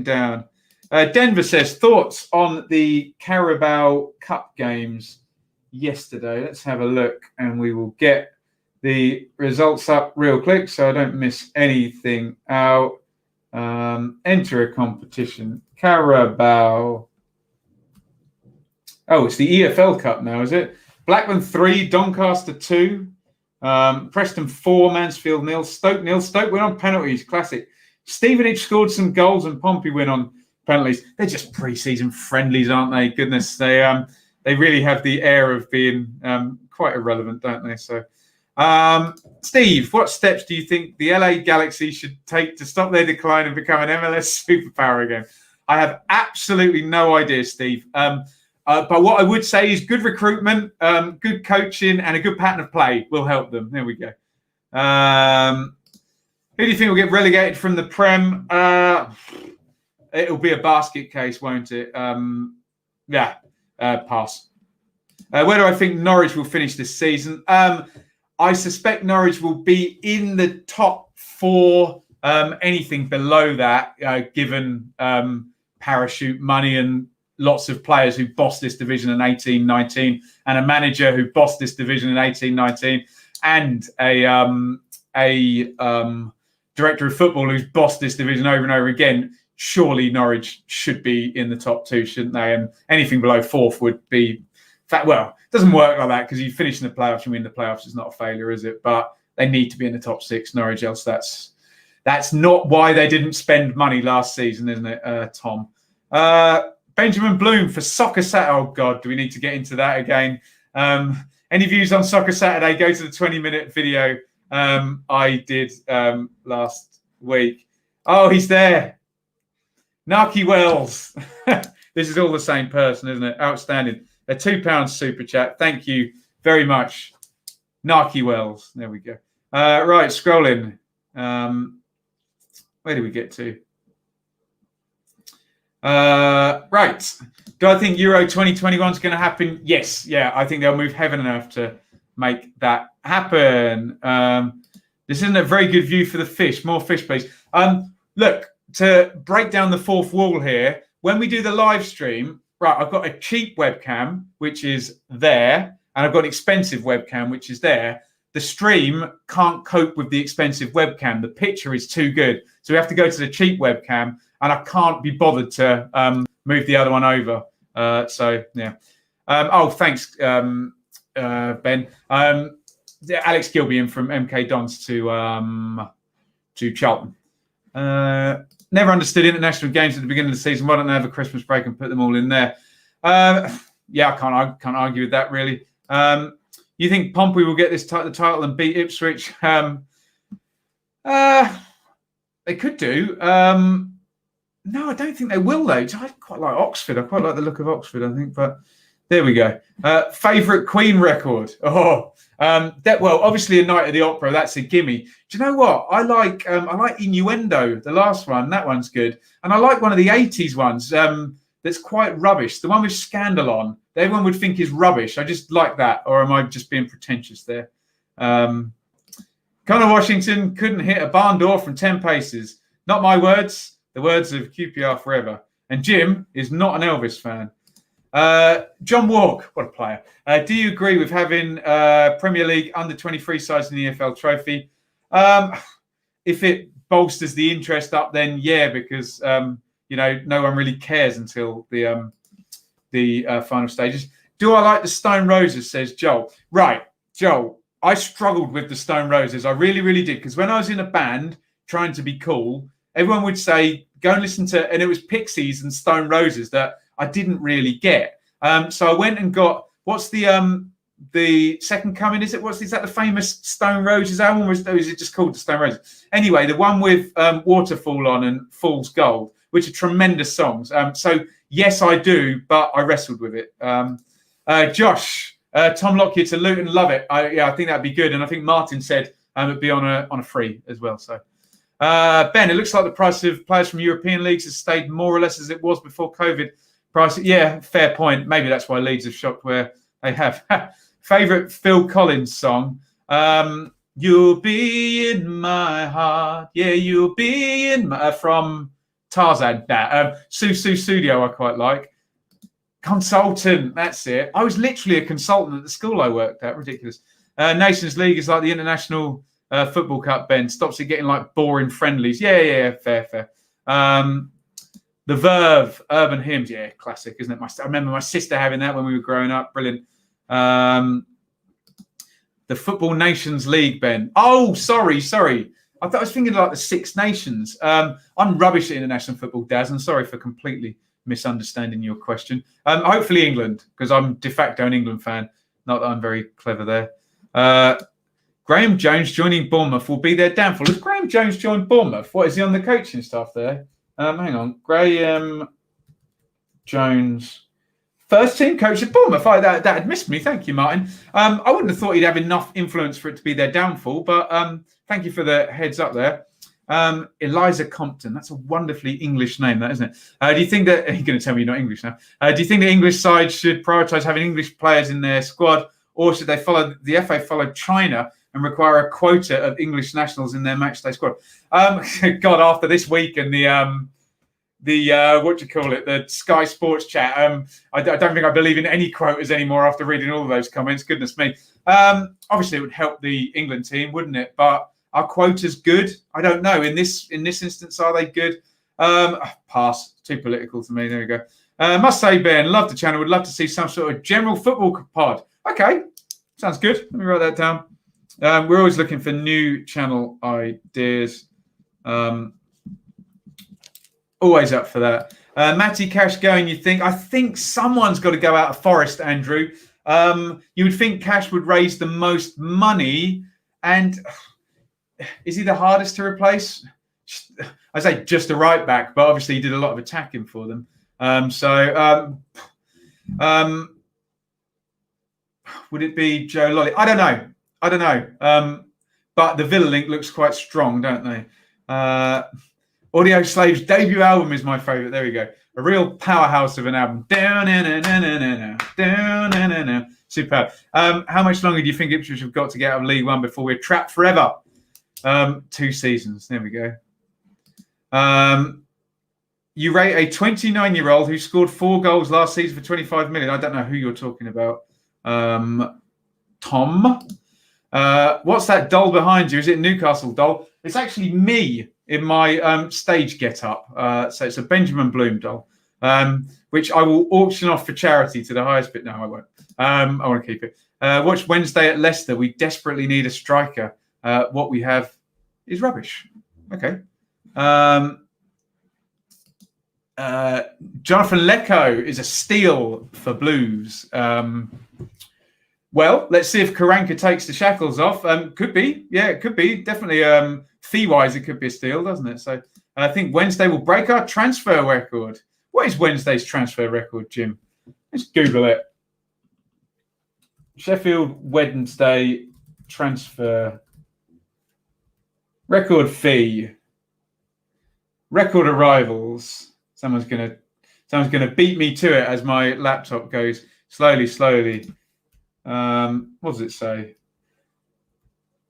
down. Denver says, thoughts on the Carabao Cup games yesterday. Let's have a look and we will get the results up real quick so I don't miss anything out. Enter a competition. Carabao. Oh, it's the EFL Cup now, is it? Blackburn 3, Doncaster 2, Preston 4, Mansfield 0, Stoke 0. Stoke win on penalties, classic. Stevenage scored some goals and Pompey win on penalties. They're just pre-season friendlies, aren't they? Goodness, they really have the air of being quite irrelevant, don't they? So, Steve, what steps do you think the LA Galaxy should take to stop their decline and become an MLS superpower again? I have absolutely no idea, Steve. But what I would say is good recruitment, good coaching, and a good pattern of play will help them. There we go. Who do you think will get relegated from the Prem? It'll be a basket case, won't it? Pass. Where do I think Norwich will finish this season? I suspect Norwich will be in the top 4. Anything below that, given parachute money and lots of players who bossed this division in 18-19, and a manager who bossed this division in 18-19, and a director of football who's bossed this division over and over again. Surely Norwich should be in the top 2, shouldn't they? And anything below 4th would be... Well, it doesn't work like that because you finish in the playoffs, you win the playoffs. It's not a failure, is it? But they need to be in the top 6, Norwich, else that's not why they didn't spend money last season, isn't it, Tom? Benjamin Bloom for Soccer Saturday. Oh, God, do we need to get into that again? Any views on Soccer Saturday? Go to the 20-minute video I did last week. Oh, he's there. Narky Wells. This is all the same person, isn't it? Outstanding. A £2 super chat. Thank you very much. Narky Wells. There we go. Right, scrolling. Where did we get to? Right. Do I think Euro 2021 is going to happen? Yes. Yeah, I think they'll move heaven and earth to make that happen. This isn't a very good view for the fish. More fish, please. Look, to break down the fourth wall here, when we do the live stream, right, I've got a cheap webcam, which is there, and I've got an expensive webcam, which is there. The stream can't cope with the expensive webcam. The picture is too good. So we have to go to the cheap webcam, and I can't be bothered to move the other one over. So, yeah. Thanks, Ben. Alex Gilby from MK Dons to Charlton. Never understood international games at the beginning of the season. Why don't they have a Christmas break and put them all in there? Yeah, I can't argue with that, really. You think Pompey will get the title and beat Ipswich? They could do. No, I don't think they will, though. I quite like Oxford. I quite like the look of Oxford, I think. But there we go. Favourite Queen record? Obviously A Night at the Opera. That's a gimme. Do you know what? I like Innuendo, the last one. That one's good. And I like one of the 80s ones. that's quite rubbish. The one with Scandal on, that everyone would think is rubbish. I just like that. Or am I just being pretentious there? Connor Washington couldn't hit a barn door from 10 paces. Not my words, the words of QPR forever. And Jim is not an Elvis fan. John Walk, what a player. Do you agree with having Premier League under 23 sides in the EFL trophy? If it bolsters the interest up, then yeah, because no one really cares until the final stages. Do I like the Stone Roses, says Joel. Right, Joel, I struggled with the Stone Roses. I really, really did. Because when I was in a band trying to be cool, everyone would say, go and listen to, and it was Pixies and Stone Roses that I didn't really get. So I went and got, what's the Second Coming, is it? Is that the famous Stone Roses album, or is it just called the Stone Roses? Anyway, the one with Waterfall on and Fool's Gold, which are tremendous songs. So yes, I do, but I wrestled with it. Josh, Tom Lockyer to Luton, love it. I think that'd be good, and I think Martin said it'd be on a free as well. So Ben, it looks like the price of players from European leagues has stayed more or less as it was before COVID. Price, yeah, fair point. Maybe that's why Leeds have shopped where they have. Favourite Phil Collins song? You'll be in my heart. Yeah, you'll be in my... from Tarzan. Susu Studio I quite like. Consultant, that's it. I was literally a consultant at the school I worked at. Ridiculous. Nations League is like the International Football Cup, Ben. Stops it getting like boring friendlies. Yeah, fair. The Verve, Urban Hymns. Yeah, classic, isn't it? I remember my sister having that when we were growing up. Brilliant. The Football Nations League, Ben. Oh, sorry. I was thinking like the Six Nations. I'm rubbish at international football, Daz. I'm sorry for completely misunderstanding your question. Hopefully England, because I'm de facto an England fan. Not that I'm very clever there. Graham Jones joining Bournemouth will be their downfall. Has Graham Jones joined Bournemouth? What, is he on the coaching staff there? Hang on. Graham Jones, first team coach at Bournemouth. That had missed me. Thank you, Martin. I wouldn't have thought he'd have enough influence for it to be their downfall, but thank you for the heads up there. Eliza Compton. That's a wonderfully English name, that, isn't it? Do you think that... You're going to tell me you're not English now. Do you think the English side should prioritise having English players in their squad, or should they follow... The FA follow China and require a quota of English nationals in their matchday squad? God, after this week and what do you call it? The Sky Sports chat. I don't think I believe in any quotas anymore after reading all of those comments. Goodness me. Obviously, it would help the England team, wouldn't it? But are quotas good? I don't know. In this instance, are they good? Pass. Too political to me. There we go. Must say, Ben, love the channel. Would love to see some sort of general football pod. Okay, sounds good. Let me write that down. We're always looking for new channel ideas. Always up for that. Matty Cash going, you think? I think someone's got to go out of Forest, Andrew. You would think Cash would raise the most money. And is he the hardest to replace? I say just a right back, but obviously he did a lot of attacking for them. Would it be Joe Lolly? I don't know. But the Villa link looks quite strong, don't they? Audio Slave's debut album is my favourite. There we go. A real powerhouse of an album. Superb. How much longer do you think Ipswich have got to get out of League One before we're trapped forever? 2 seasons. There we go. You rate a 29-year-old who scored 4 goals last season for 25 million. I don't know who you're talking about. Tom? What's that doll behind you? Is it Newcastle doll? It's actually me in my stage get-up. So it's a Benjamin Bloom doll, which I will auction off for charity to the highest bid. No, I won't. I want to keep it. Watch Wednesday at Leicester. We desperately need a striker. What we have is rubbish. Okay. Jonathan Lecco is a steal for Blues. Well, let's see if Karanka takes the shackles off. Could be. Yeah, it could be. Definitely fee-wise, it could be a steal, doesn't it? So I think Wednesday will break our transfer record. What is Wednesday's transfer record, Jim? Let's Google it. Sheffield Wednesday transfer record fee. Record arrivals. Someone's going to Someone's going to beat me to it as my laptop goes slowly. What does it say?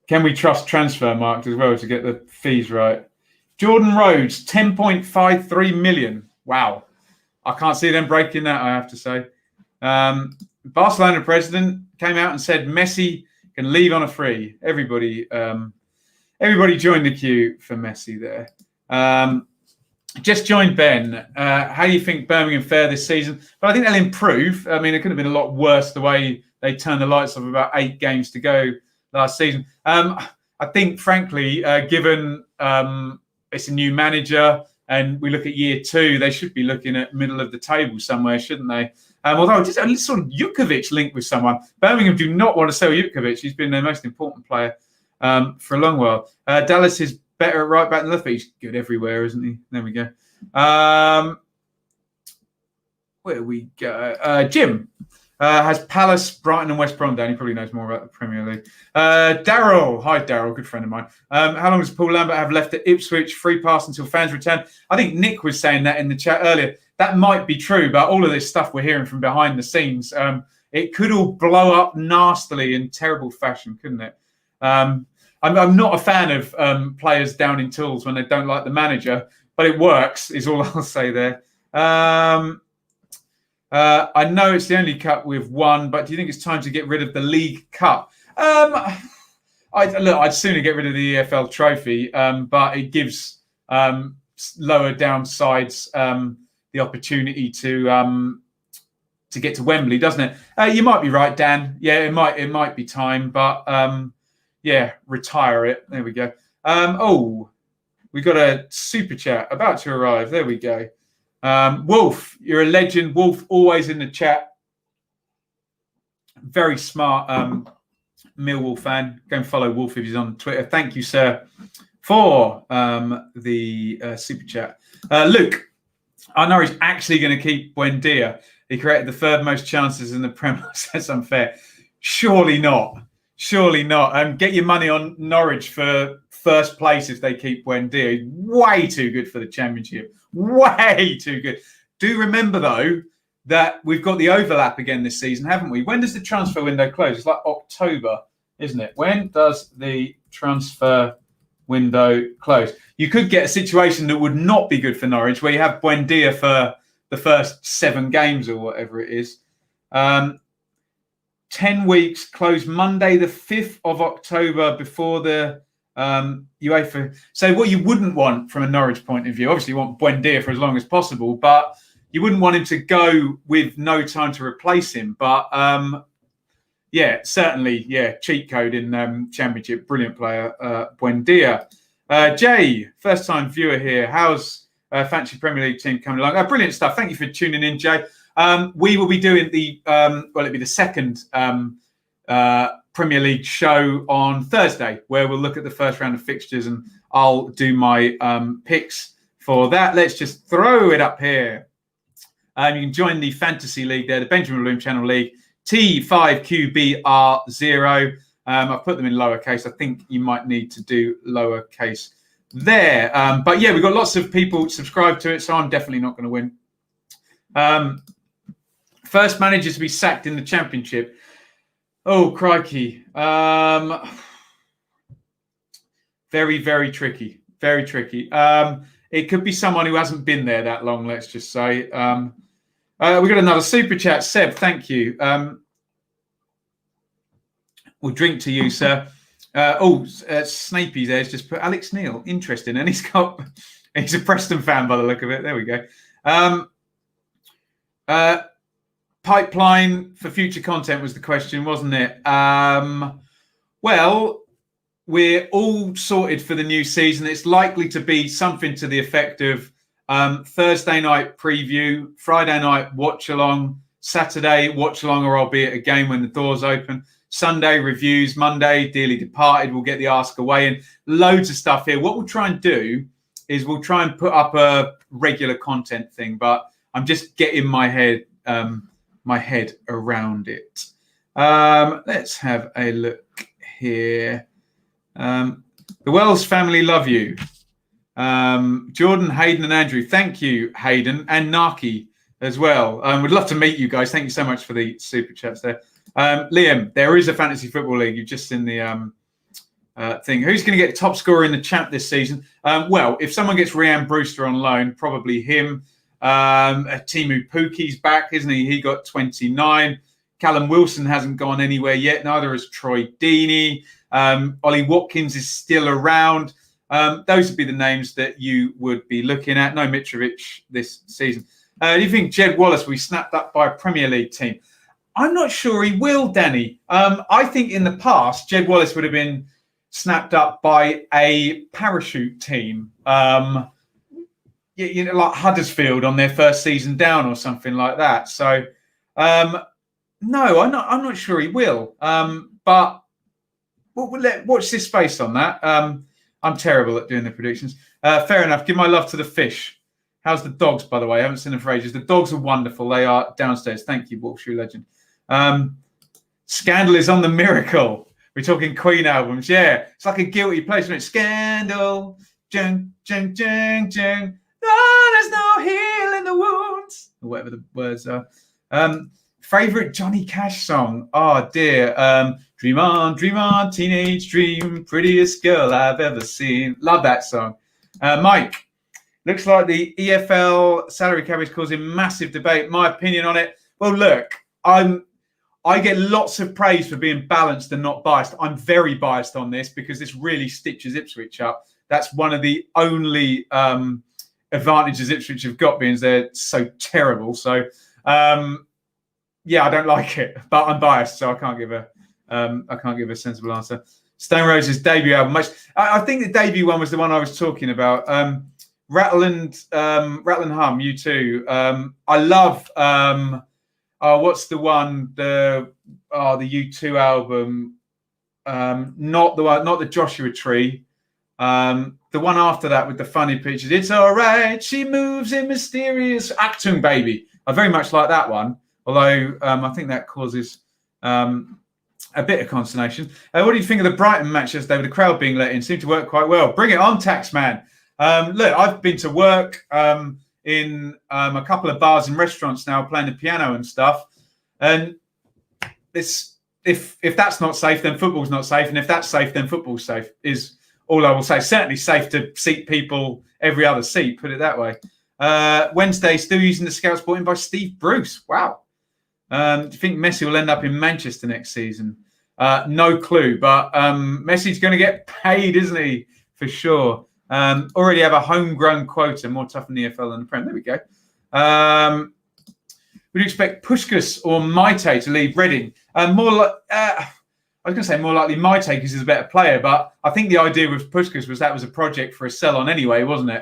Can we trust transfer marked as well to get the fees right? Jordan Rhodes, 10.53 million. Wow. I can't see them breaking that, I have to say. Barcelona president came out and said Messi can leave on a free. Everybody joined the queue for Messi there. Just joined Ben. How do you think Birmingham fare this season? But I think they'll improve. I mean, it could have been a lot worse the way they turned the lights off about 8 games to go last season. I think, frankly, given it's a new manager and we look at year 2, they should be looking at middle of the table somewhere, shouldn't they? Although just a sort of Jukovic linked with someone. Birmingham do not want to sell Jukovic. He's been their most important player for a long while. Dallas is better at right back than left, but he's good everywhere, isn't he? There we go. Where we go? Jim has Palace, Brighton and West Brom down. He probably knows more about the Premier League. Daryl. Hi, Daryl. Good friend of mine. How long does Paul Lambert have left at Ipswich? Free pass until fans return. I think Nick was saying that in the chat earlier. That might be true, but all of this stuff we're hearing from behind the scenes, it could all blow up nastily in terrible fashion, couldn't it? I'm not a fan of players down in tools when they don't like the manager, but it works, is all I'll say there. I know it's the only cup we've won, but do you think it's time to get rid of the League Cup? I'd sooner get rid of the EFL trophy, but it gives lower down sides the opportunity to get to Wembley, doesn't it? You might be right, Dan. Yeah, it might be time, but retire it. There we go. We got a super chat about to arrive. There we go. Wolf, you're a legend. Wolf, always in the chat. Very smart Millwall fan. Go and follow Wolf if he's on Twitter. Thank you, sir, for the super chat. Luke, are Norwich actually going to keep Buendia? He created the third most chances in the Prem. That's unfair. Surely not. Get your money on Norwich for first place if they keep Buendia. Way too good for the Championship. Way too good. Do remember, though, that we've got the overlap again this season, haven't we? When does the transfer window close? It's like October, isn't it? When does the transfer window close? You could get a situation that would not be good for Norwich, where you have Buendia for the first 7 games or whatever it is. 10 weeks, close Monday the 5th of October before the UEFA. So what you wouldn't want from a Norwich point of view, obviously you want Buendia for as long as possible, but you wouldn't want him to go with no time to replace him. But certainly, cheat code in Championship. Brilliant player, Buendia. Jay, first time viewer here. How's Fantasy Premier League team coming along? Brilliant stuff. Thank you for tuning in, Jay. We will be doing it'll be the second Premier League show on Thursday, where we'll look at the first round of fixtures and I'll do my picks for that. Let's just throw it up here. You can join the Fantasy League there, the Benjamin Bloom Channel League, T5QBR0. I've put them in lowercase. I think you might need to do lowercase there. But we've got lots of people subscribed to it, so I'm definitely not going to win. First manager to be sacked in the Championship. Oh, crikey. Very, very tricky. Very tricky. It could be someone who hasn't been there that long, let's just say. We got another super chat. Seb, thank you. We'll drink to you, sir. Snapey there's just put Alex Neil. Interesting. And he's a Preston fan by the look of it. There we go. Pipeline for future content was the question, wasn't it? Well, we're all sorted for the new season. It's likely to be something to the effect of Thursday night preview, Friday night watch along, Saturday watch along, or I'll be at a game when the doors open. Sunday reviews, Monday Dearly Departed. We'll get the Ask Away in. Loads of stuff here. What we'll try and do is we'll try and put up a regular content thing, but I'm just getting my head around it. Let's have a look here. The Wells family love you. Jordan, Hayden and Andrew. Thank you, Hayden. And Naki. as well. Would love to meet you guys. Thank you so much for the super chats there. Liam, there is a fantasy football league. You've just seen the thing. Who's going to get top scorer in the champ this season? Well, if someone gets Rhian Brewster on loan, probably him. Timu Puki's back, isn't he? He got 29. Callum Wilson hasn't gone anywhere yet. Neither has Troy Deeney. Ollie Watkins is still around. Those would be the names that you would be looking at. No Mitrovic this season. Do you think Jed Wallace will be snapped up by a Premier League team? I'm not sure he will, Danny. I think in the past, Jed Wallace would have been snapped up by a parachute team, like Huddersfield on their first season down or something like that. So, no, I'm not sure he will. But we'll watch this space on that. I'm terrible at doing the predictions. Fair enough. Give my love to the fish. How's the dogs, by the way? I haven't seen them for ages. The dogs are wonderful. They are downstairs. Thank you, Walkshoe Legend. Scandal is on the Miracle. We're talking Queen albums. Yeah, it's like a guilty pleasure, isn't it? Scandal. Jung, jung, jung, jung. Oh, there's no healing the wounds. Or whatever the words are. Favorite Johnny Cash song? Oh, dear. Dream on, teenage dream. Prettiest girl I've ever seen. Love that song. Mike. Looks like the EFL salary cap is causing massive debate. My opinion on it, well, look, I get lots of praise for being balanced and not biased. I'm very biased on this because this really stitches Ipswich up. That's one of the only advantages Ipswich have got, being they're so terrible. So, yeah, I don't like it, but I'm biased, so I can't give a sensible answer. Stone Rose's debut album. I think the debut one was the one I was talking about. Rattle and Hum, U2. I love what's the one? The U2 album. Not the Joshua Tree. The one after that with the funny pictures. It's all right. She moves in mysterious. Achtung Baby. I very much like that one. Although I think that causes a bit of consternation. What do you think of the Brighton match yesterday with the crowd being let in? Seemed to work quite well. Bring it on, Taxman. Look, I've been to work in a couple of bars and restaurants now, playing the piano and stuff. And this, if that's not safe, then football's not safe. And if that's safe, then football's safe, is all I will say. Certainly safe to seat people every other seat, put it that way. Wednesday, still using the scouts brought in by Steve Bruce. Wow. Do you think Messi will end up in Manchester next season? No clue. But Messi's going to get paid, isn't he? For sure. Already have a homegrown quota, more tough in the EFL than the Prem. There we go. Would you expect Puskás or Maite to leave Reading? I was going to say more likely Maite because he's a better player, but I think the idea with Puskás was that was a project for a sell-on anyway, wasn't it?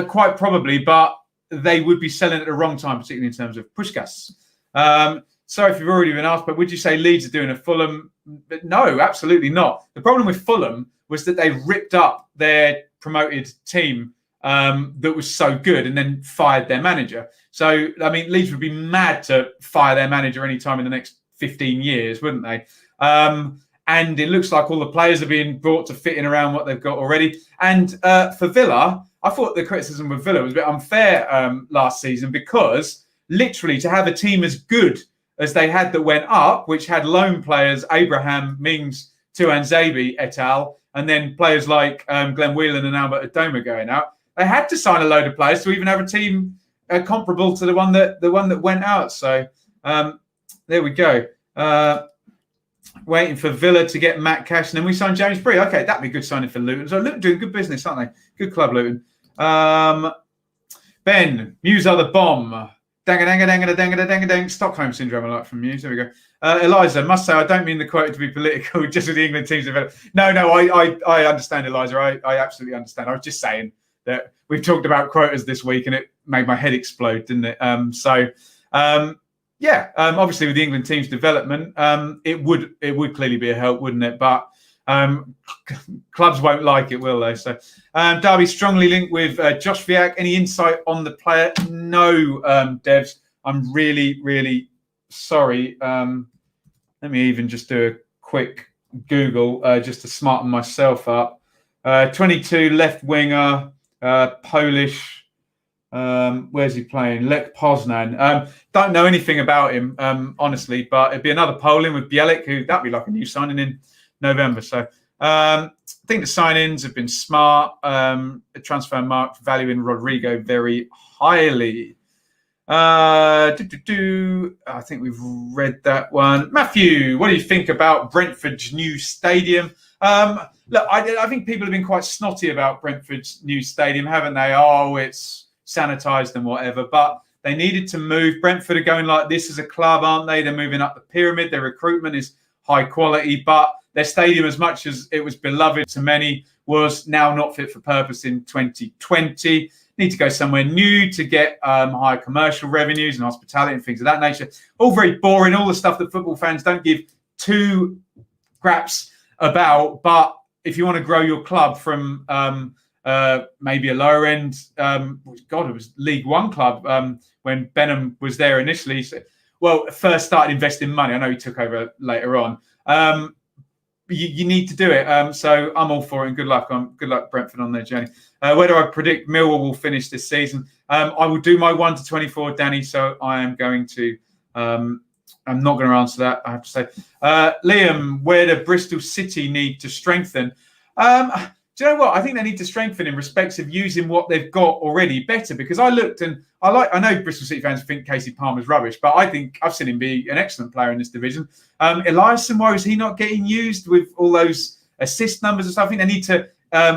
Quite probably, but they would be selling at the wrong time, particularly in terms of Puskás. Sorry if you've already been asked, but would you say Leeds are doing a Fulham? No, absolutely not. The problem with Fulham was that they ripped up their promoted team that was so good and then fired their manager. So, I mean, Leeds would be mad to fire their manager any time in the next 15 years, wouldn't they? And it looks like all the players are being brought to fit in around what they've got already. And for Villa, I thought the criticism of Villa was a bit unfair last season because literally to have a team as good as they had that went up, which had loan players, Abraham, Mings, Tuan Zabi, et al., and then players like Glenn Whelan and Albert Adoma going out, they had to sign a load of players to even have a team comparable to the one that went out. So there we go. Waiting for Villa to get Matt Cash, and then we sign James Bree. Okay, that'd be a good signing for Luton. So Luton doing good business, aren't they? Good club, Luton. Ben, Muse are the bomb. Dang. Stockholm syndrome, I like from Muse. There we go. Eliza, must say, I don't mean the quote to be political, just with the England teams. No, I understand, Eliza. I absolutely understand. I was just saying that we've talked about quotas this week, and it made my head explode, didn't it? Obviously with the England team's development, it would clearly be a help, wouldn't it? But clubs won't like it, will they? So Derby strongly linked with Josh Viak. Any insight on the player? No, Devs. I'm really, really sorry. Let me even just do a quick Google just to smarten myself up. 22 left winger, Polish. Where's he playing? Lech Poznan. Don't know anything about him, honestly, but it'd be another Poland with Bielik, who that'd be like a new signing in November. So I think the signings have been smart. The transfer market valuing Rodrigo very highly. I think we've read that one. Matthew, what do you think about Brentford's new stadium? Look, I think people have been quite snotty about Brentford's new stadium, haven't they? Oh, it's sanitised and whatever, but they needed to move. Brentford are going like this as a club, aren't they? They're moving up the pyramid. Their recruitment is high quality, but their stadium, as much as it was beloved to many, was now not fit for purpose in 2020. Need to go somewhere new to get higher commercial revenues and hospitality and things of that nature. All very boring, all the stuff that football fans don't give two craps about. But if you want to grow your club from maybe a lower end, it was League One club when Benham was there initially. So, first started investing money. I know he took over later on. You need to do it. So I'm all for it, and good luck. Good luck, Brentford, on their journey. Where do I predict Millwall will finish this season? I will do my 1 to 24, Danny. So I am going to. I'm not going to answer that, I have to say. Liam, where do Bristol City need to strengthen? Do you know what? I think they need to strengthen in respects of using what they've got already better. Because I looked and I know Bristol City fans think Casey Palmer's rubbish, but I think I've seen him be an excellent player in this division. Eliasson, why is he not getting used with all those assist numbers and stuff? I think they need to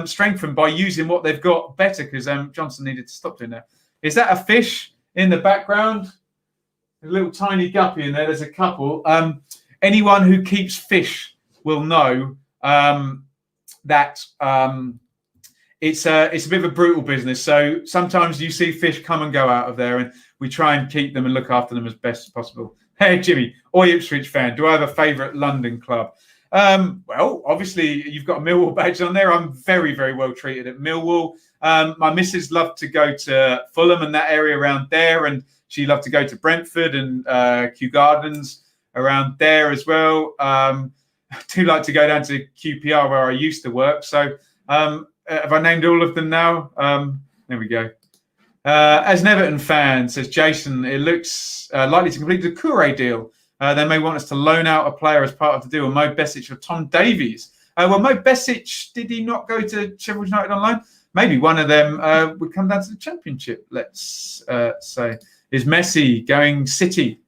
strengthen by using what they've got better, because Johnson needed to stop doing that. Is that a fish in the background? A little tiny guppy in there. There's a couple. Anyone who keeps fish will know that it's a bit of a brutal business. So sometimes you see fish come and go out of there, and we try and keep them and look after them as best as possible. Hey, Jimmy, Ipswich fan. Do I have a favourite London club? Well, obviously, you've got a Millwall badge on there. I'm very, very well treated at Millwall. My missus loved to go to Fulham and that area around there, and she loved to go to Brentford and Kew Gardens around there as well. I do like to go down to QPR where I used to work. So have I named all of them now? There we go. As an Everton fan, says Jason, it looks likely to complete the Kure deal. They may want us to loan out a player as part of the deal. Mo Besic or Tom Davies. Mo Besic, did he not go to Sheffield United on loan? Maybe one of them would come down to the Championship, let's say. Is Messi going City?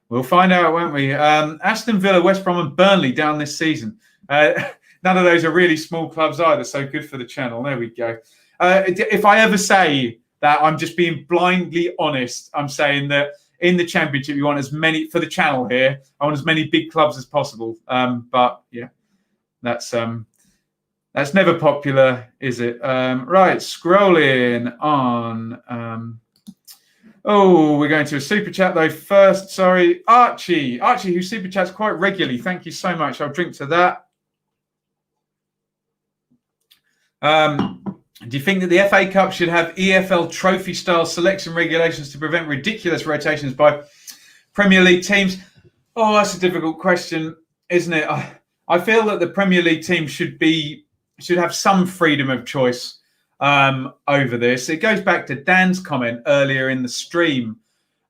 We'll find out, won't we? Aston Villa, West Brom and Burnley down this season. None of those are really small clubs either, so good for the channel. There we go. If I ever say that I'm just being blindly honest, I'm saying that in the Championship, you want as many, for the channel here, I want as many big clubs as possible. But, yeah, that's never popular, is it? Right, scrolling on... we're going to a super chat though first. Sorry, Archie, who super chats quite regularly. Thank you so much. I'll drink to that. Do you think that the FA Cup should have EFL trophy style selection regulations to prevent ridiculous rotations by Premier League teams? Oh, that's a difficult question, isn't it? I feel that the Premier League team should have some freedom of choice over this. It goes back to Dan's comment earlier in the stream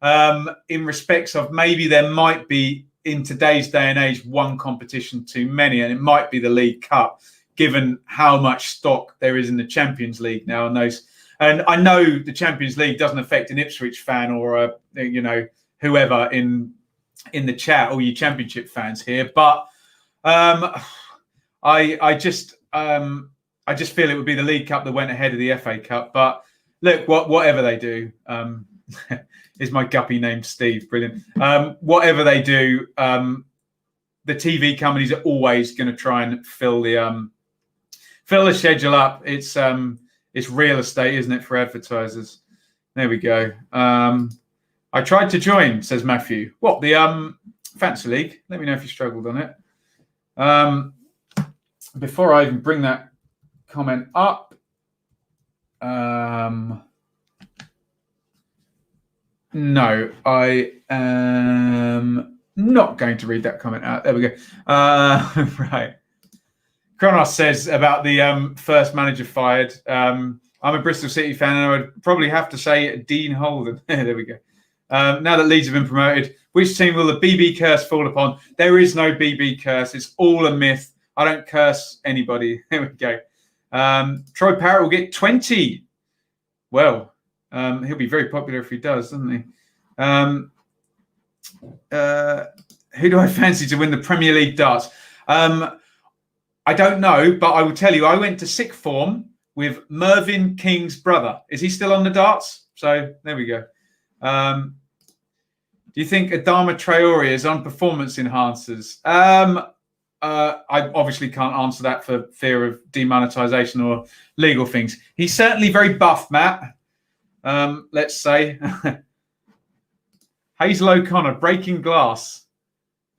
in respects of maybe there might be, in today's day and age, one competition too many, and it might be the League Cup, given how much stock there is in the Champions League now. And I know the Champions League doesn't affect an Ipswich fan or whoever in the chat, all you Championship fans here, but I just feel it would be the League Cup that went ahead of the FA Cup. But look, whatever they do, is my guppy named Steve? Brilliant. Whatever they do, the TV companies are always going to try and fill the schedule up. It's real estate, isn't it, for advertisers? There we go. I tried to join, says Matthew. What, the Fantasy League? Let me know if you struggled on it. Before I even bring that comment up, no, I am not going to read that comment out. There we go. Right. Kronos says about the first manager fired. I'm a Bristol City fan, and I would probably have to say Dean Holden. There we go. Now that Leeds have been promoted, which team will the BB curse fall upon? There is no BB curse. It's all a myth. I don't curse anybody. There we go. Troy Parrott will get 20. Well, he'll be very popular if he does, doesn't he? Who do I fancy to win the Premier League darts? I don't know, but I will tell you, I went to sixth form with Mervyn King's brother. Is he still on the darts? So there we go. Do you think Adama Traore is on performance enhancers? I obviously can't answer that for fear of demonetisation or legal things. He's certainly very buff, Matt. Let's say. Hazel O'Connor, Breaking Glass.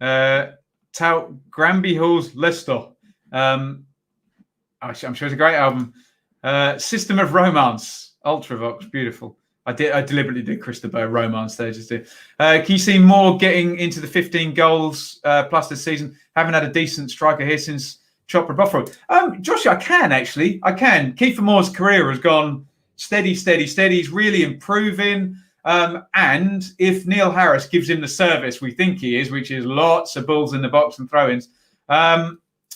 Granby Hall's Leicester. I'm sure it's a great album. System of Romance, Ultravox, beautiful. I deliberately did Christopher Romance there just to. Can you see more getting into the 15 goals plus this season? Haven't had a decent striker here since Chopra Buffalo. Josh, I can actually. I can. Kiefer Moore's career has gone steady. He's really improving. And if Neil Harris gives him the service we think he is, which is lots of balls in the box and throw-ins,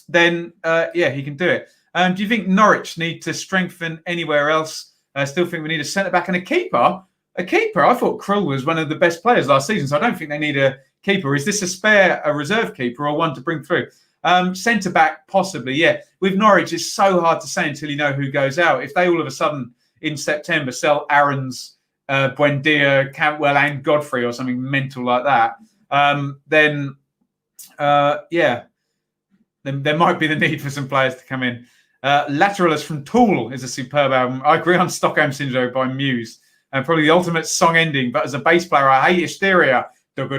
then he can do it. Do you think Norwich need to strengthen anywhere else? I still think we need a centre-back and a keeper. A keeper, I thought Krull was one of the best players last season, so I don't think they need a keeper. Is this a reserve keeper or one to bring through? Centre-back, possibly, yeah. With Norwich, it's so hard to say until you know who goes out. If they all of a sudden, in September, sell Aaron's, Buendia, Cantwell and Godfrey or something mental like that, then there might be the need for some players to come in. Lateralus from Tool is a superb album. I agree on Stockholm Syndrome by Muse. And probably the ultimate song ending. But as a bass player, I hate Hysteria. Used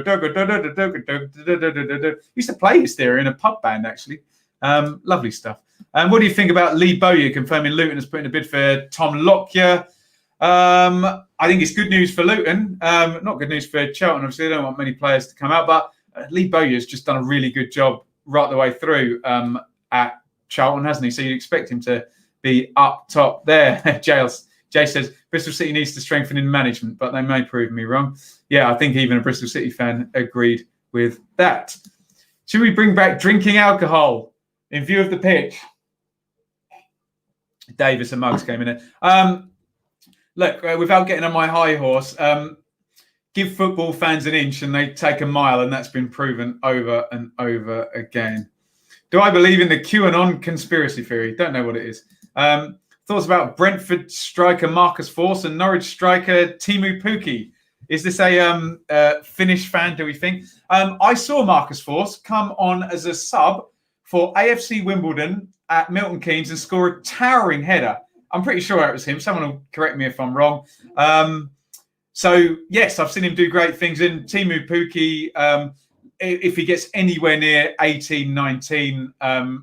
to play Hysteria in a pub band, actually. Lovely stuff. What do you think about Lee Bowyer confirming Luton has put in a bid for Tom Lockyer? I think it's good news for Luton. Not good news for Charlton. Obviously, they don't want many players to come out. But Lee Bowyer's just done a really good job right the way through at Charlton, hasn't he? So you'd expect him to be up top there. Jay says Bristol City needs to strengthen in management, but they may prove me wrong. Yeah, I think even a Bristol City fan agreed with that. Should we bring back drinking alcohol in view of the pitch? Davis and Muggs came in there. Look, without getting on my high horse, give football fans an inch and they take a mile, and that's been proven over and over again. Do I believe in the QAnon conspiracy theory? Don't know what it is. Thoughts about Brentford striker Marcus Force and Norwich striker Timu Pukki. Is this a Finnish fan, do we think? I saw Marcus Force come on as a sub for AFC Wimbledon at Milton Keynes and score a towering header. I'm pretty sure it was him. Someone will correct me if I'm wrong. So, yes, I've seen him do great things. In Timu Pukki, if he gets anywhere near 18, 19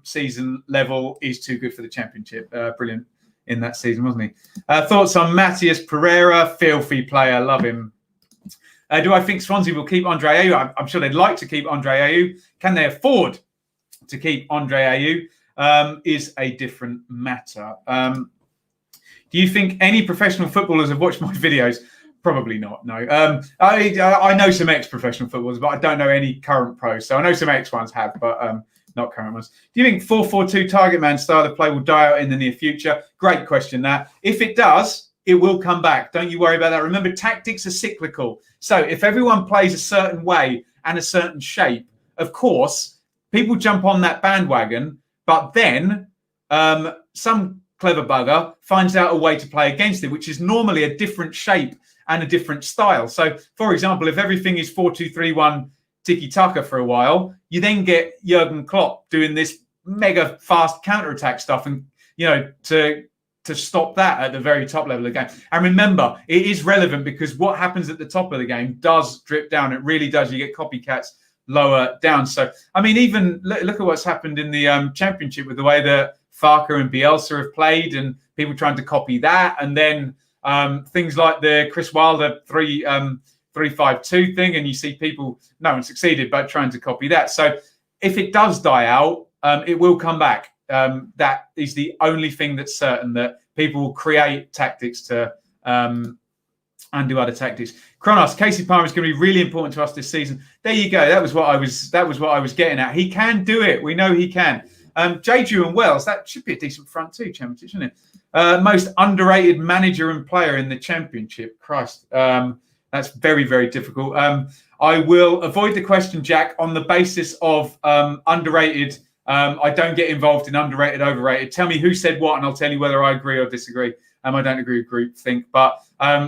season level, he's too good for the Championship. Brilliant in that season, wasn't he? Thoughts on Matthias Pereira? Filthy player. Love him. Do I think Swansea will keep Andre Ayew? I'm sure they'd like to keep Andre Ayew. Can they afford to keep Andre Ayew? Is a different matter. Do you think any professional footballers have watched my videos? Probably not, no. I know some ex-professional footballers, but I don't know any current pros. So I know some ex-ones have, but not current ones. Do you think 4-4-2 target man style of play will die out in the near future? Great question, that. If it does, it will come back. Don't you worry about that. Remember, tactics are cyclical. So if everyone plays a certain way and a certain shape, of course, people jump on that bandwagon, but then some clever bugger finds out a way to play against it, which is normally a different shape and a different style. So, for example, if everything is 4-2-3-1 tiki-taka for a while, you then get Jurgen Klopp doing this mega fast counter-attack stuff, and to stop that at the very top level of the game. And remember, it is relevant because what happens at the top of the game does drip down. It really does. You get copycats lower down. So, I mean, even look at what's happened in the Championship with the way that Farke and Bielsa have played, and people trying to copy that, and then things like the Chris Wilder 3-5-2 thing, and you see people, no one succeeded, but trying to copy that. So if it does die out, it will come back. that is the only thing that's certain, that people will create tactics to undo other tactics. Kronos, Casey Palmer is going to be really important to us this season. There you go. That was what I was getting at. He can do it. We know he can. Jeju and Wells, that should be a decent front two championship, shouldn't it? Most underrated manager and player in the championship. Christ, that's very, very difficult. I will avoid the question, Jack, on the basis of underrated. I don't get involved in underrated, overrated. Tell me who said what, and I'll tell you whether I agree or disagree. I don't agree with groupthink, but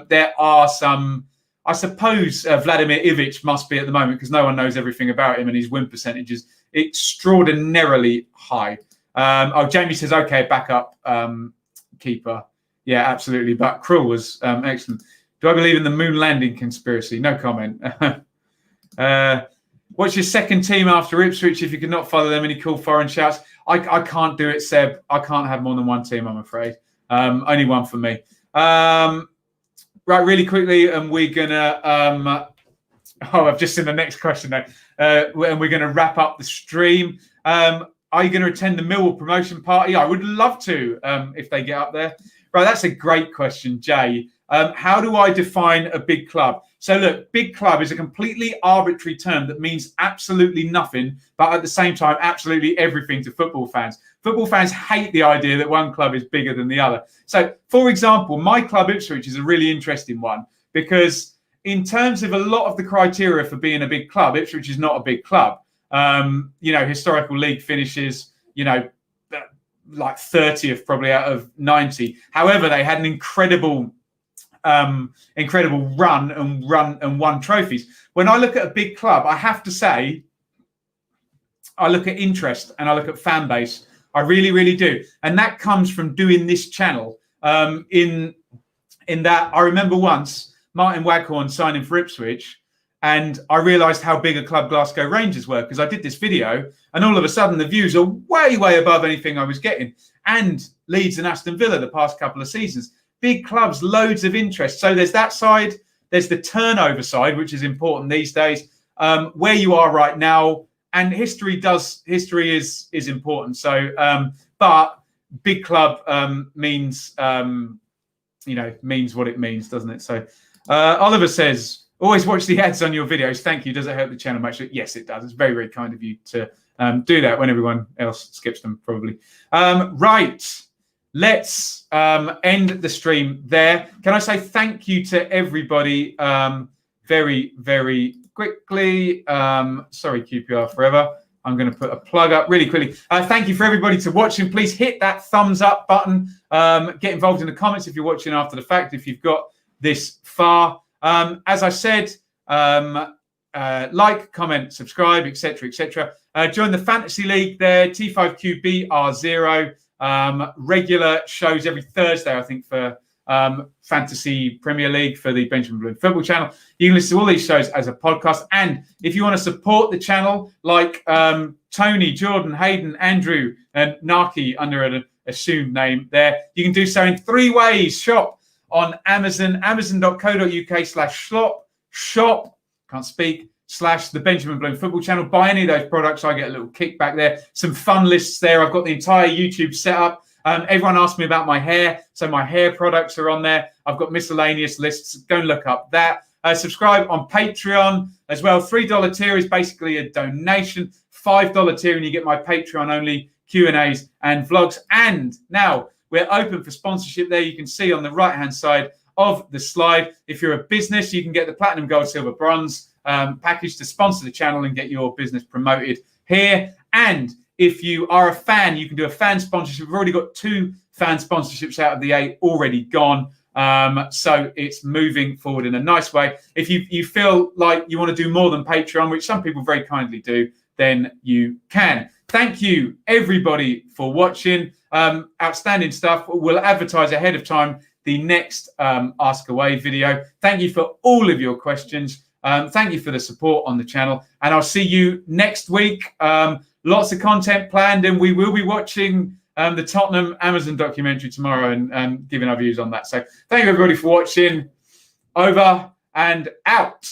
there are some. I suppose Vladimir Ivic must be at the moment, because no one knows everything about him, and his win percentage is extraordinarily high. Jamie says, okay, backup keeper. Yeah, absolutely. But Krull was excellent. Do I believe in the moon landing conspiracy? No comment. What's your second team after Ipswich? If you could not follow them, any cool foreign shouts? I can't do it, Seb. I can't have more than one team, I'm afraid. Only one for me. Right, really quickly, and we're gonna. I've just seen the next question now, and we're going to wrap up the stream. Are you going to attend the Millwall promotion party? I would love to, if they get up there. Right, that's a great question, Jay. How do I define a big club? So look, big club is a completely arbitrary term that means absolutely nothing, but at the same time, absolutely everything to football fans. Football fans hate the idea that one club is bigger than the other. So, for example, my club Ipswich is a really interesting one, because in terms of a lot of the criteria for being a big club, Ipswich is not a big club. Historical league finishes, like 30th probably out of 90. However, they had an incredible run and won trophies. When I look at a big club, I have to say, I look at interest and I look at fan base. I really, really do. And that comes from doing this channel. In that, I remember once Martin Waghorn signing for Ipswich, and I realised how big a club Glasgow Rangers were, because I did this video, and all of a sudden the views are way, way above anything I was getting. And Leeds and Aston Villa the past couple of seasons. Big clubs, loads of interest. So there's that side. There's the turnover side, which is important these days. Where you are right now, and history is important. So, but big club means what it means, doesn't it? So, Oliver says, always watch the ads on your videos. Thank you. Does it help the channel much? Yes, it does. It's very, very kind of you to do that when everyone else skips them, probably. Right. Let's end the stream there. Can I say thank you to everybody very, very quickly? Sorry, QPR forever. I'm going to put a plug up really quickly. Thank you for everybody to watching. Please hit that thumbs up button. Get involved in the comments if you're watching after the fact, if you've got this far. As I said, like, comment, subscribe, etc., etc. Join the Fantasy League there, T5QBR0. Regular shows every Thursday, I think, for Fantasy Premier League for the Benjamin Bloom Football Channel. You can listen to all these shows as a podcast. And if you want to support the channel, like Tony, Jordan, Hayden, Andrew, and Naki under an assumed name there, you can do so in 3 ways. Shop on Amazon, amazon.co.uk/shop, can't speak, / the Benjamin Bloom Football Channel. Buy any of those products, I get a little kickback there. Some fun lists there. I've got the entire YouTube set up. Everyone asked me about my hair, so my hair products are on there. I've got miscellaneous lists. Go and look up that. Subscribe on Patreon as well. $3 tier is basically a donation. $5 tier, and you get my Patreon-only Q&As and vlogs. And now we're open for sponsorship there. You can see on the right-hand side of the slide. If you're a business, you can get the platinum, gold, silver, bronze package to sponsor the channel and get your business promoted here. And if you are a fan, you can do a fan sponsorship. We've already got 2 fan sponsorships out of the 8 already gone. So it's moving forward in a nice way. If you feel like you want to do more than Patreon, which some people very kindly do, then you can. Thank you, everybody, for watching. Outstanding stuff. We'll advertise ahead of time the next Ask Away video. Thank you for all of your questions. Thank you for the support on the channel. And I'll see you next week. Lots of content planned, and we will be watching the Tottenham Amazon documentary tomorrow and giving our views on that. So thank you, everybody, for watching. Over and out.